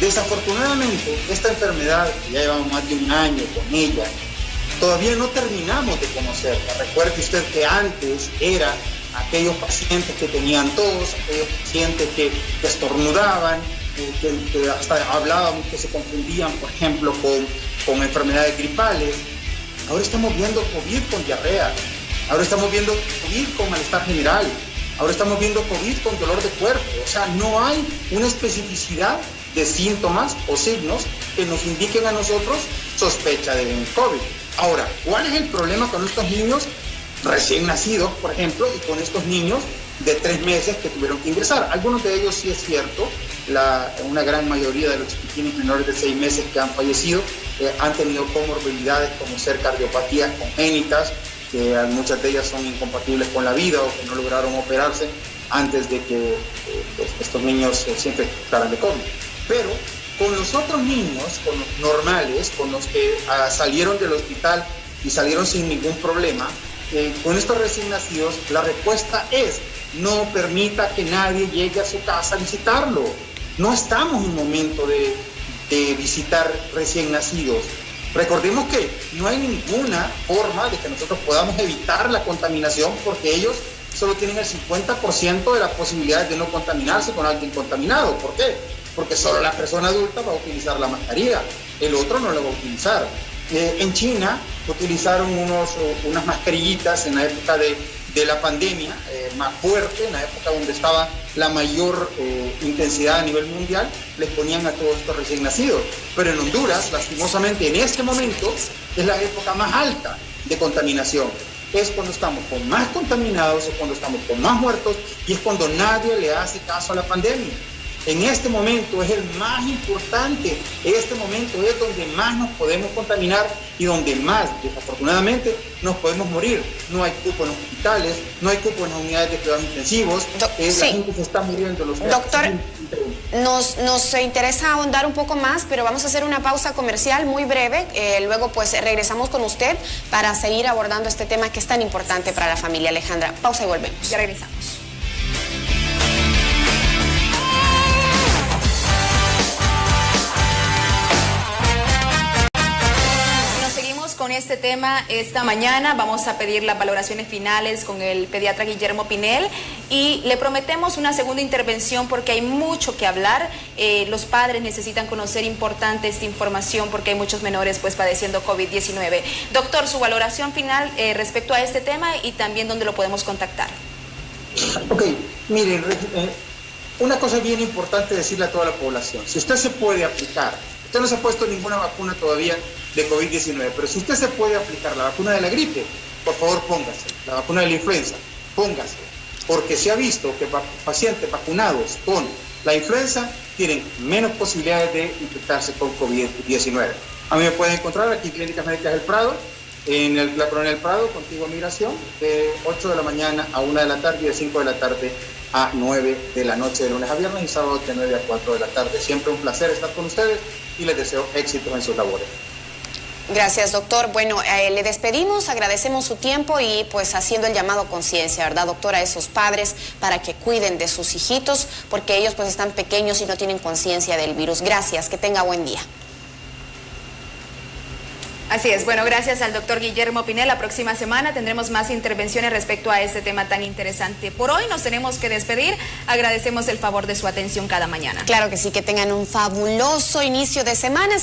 Desafortunadamente, esta enfermedad, que ya llevamos más de un año con ella, todavía no terminamos de conocerla. Recuerde usted que antes era aquellos pacientes que tenían tos, aquellos pacientes que estornudaban, que hasta hablábamos, que se confundían, por ejemplo, con enfermedades gripales. Ahora estamos viendo COVID con diarrea, ahora estamos viendo COVID con malestar general, ahora estamos viendo COVID con dolor de cuerpo. O sea, no hay una especificidad de síntomas o signos que nos indiquen a nosotros sospecha de COVID. Ahora, ¿cuál es el problema con estos niños recién nacidos, por ejemplo, y con estos niños de 3 meses que tuvieron que ingresar? Algunos de ellos sí es cierto, una gran mayoría de los chiquitines menores de 6 meses que han fallecido han tenido comorbilidades como ser cardiopatías congénitas, que muchas de ellas son incompatibles con la vida o que no lograron operarse antes de que pues, estos niños se infectaran de COVID. Pero con los otros niños, con los normales, con los que salieron del hospital y salieron sin ningún problema, con estos recién nacidos, la respuesta es: no permita que nadie llegue a su casa a visitarlo. No estamos en momento de visitar recién nacidos. Recordemos que no hay ninguna forma de que nosotros podamos evitar la contaminación, porque ellos solo tienen el 50% de la posibilidad de no contaminarse con alguien contaminado. ¿Por qué? Porque solo la persona adulta va a utilizar la mascarilla, el otro no la va a utilizar. En China utilizaron unas mascarillitas en la época de la pandemia más fuerte, en la época donde estaba la mayor intensidad a nivel mundial, les ponían a todos estos recién nacidos. Pero en Honduras, lastimosamente, en este momento es la época más alta de contaminación. Es cuando estamos con más contaminados, es cuando estamos con más muertos y es cuando nadie le hace caso a la pandemia. En este momento es el más importante, este momento es donde más nos podemos contaminar y donde más, desafortunadamente, nos podemos morir. No hay cupo en los hospitales, no hay cupo en las unidades de cuidados intensivos, la gente se está muriendo. Doctor, nos interesa ahondar un poco más, pero vamos a hacer una pausa comercial muy breve, luego pues regresamos con usted para seguir abordando este tema que es tan importante para la familia. Alejandra, pausa y volvemos. Ya regresamos. Con este tema esta mañana vamos a pedir las valoraciones finales con el pediatra Guillermo Pinel y le prometemos una segunda intervención porque hay mucho que hablar. Los padres necesitan conocer importante esta información porque hay muchos menores pues padeciendo COVID-19. Doctor, su valoración final respecto a este tema y también dónde lo podemos contactar. Ok, miren, una cosa bien importante decirle a toda la población: si usted se puede aplicar, usted no se ha puesto ninguna vacuna todavía de COVID-19, pero si usted se puede aplicar la vacuna de la gripe, por favor póngase. La vacuna de la influenza, póngase. Porque se ha visto que pacientes vacunados con la influenza tienen menos posibilidades de infectarse con COVID-19. A mí me pueden encontrar aquí en Clínicas Médicas del Prado, en la Colonia del Prado, contigua Migración, de 8 de la mañana a 1 de la tarde y de 5 de la tarde a 9 de la noche de lunes a viernes y sábado de 9 a 4 de la tarde. Siempre un placer estar con ustedes y les deseo éxito en sus labores. Gracias, doctor. Bueno, le despedimos, agradecemos su tiempo y pues haciendo el llamado a conciencia, ¿verdad, doctor? A esos padres para que cuiden de sus hijitos porque ellos pues están pequeños y no tienen conciencia del virus. Gracias, que tenga buen día. Así es, bueno, gracias al doctor Guillermo Pinel. La próxima semana tendremos más intervenciones respecto a este tema tan interesante. Por hoy nos tenemos que despedir. Agradecemos el favor de su atención cada mañana. Claro que sí, que tengan un fabuloso inicio de semana.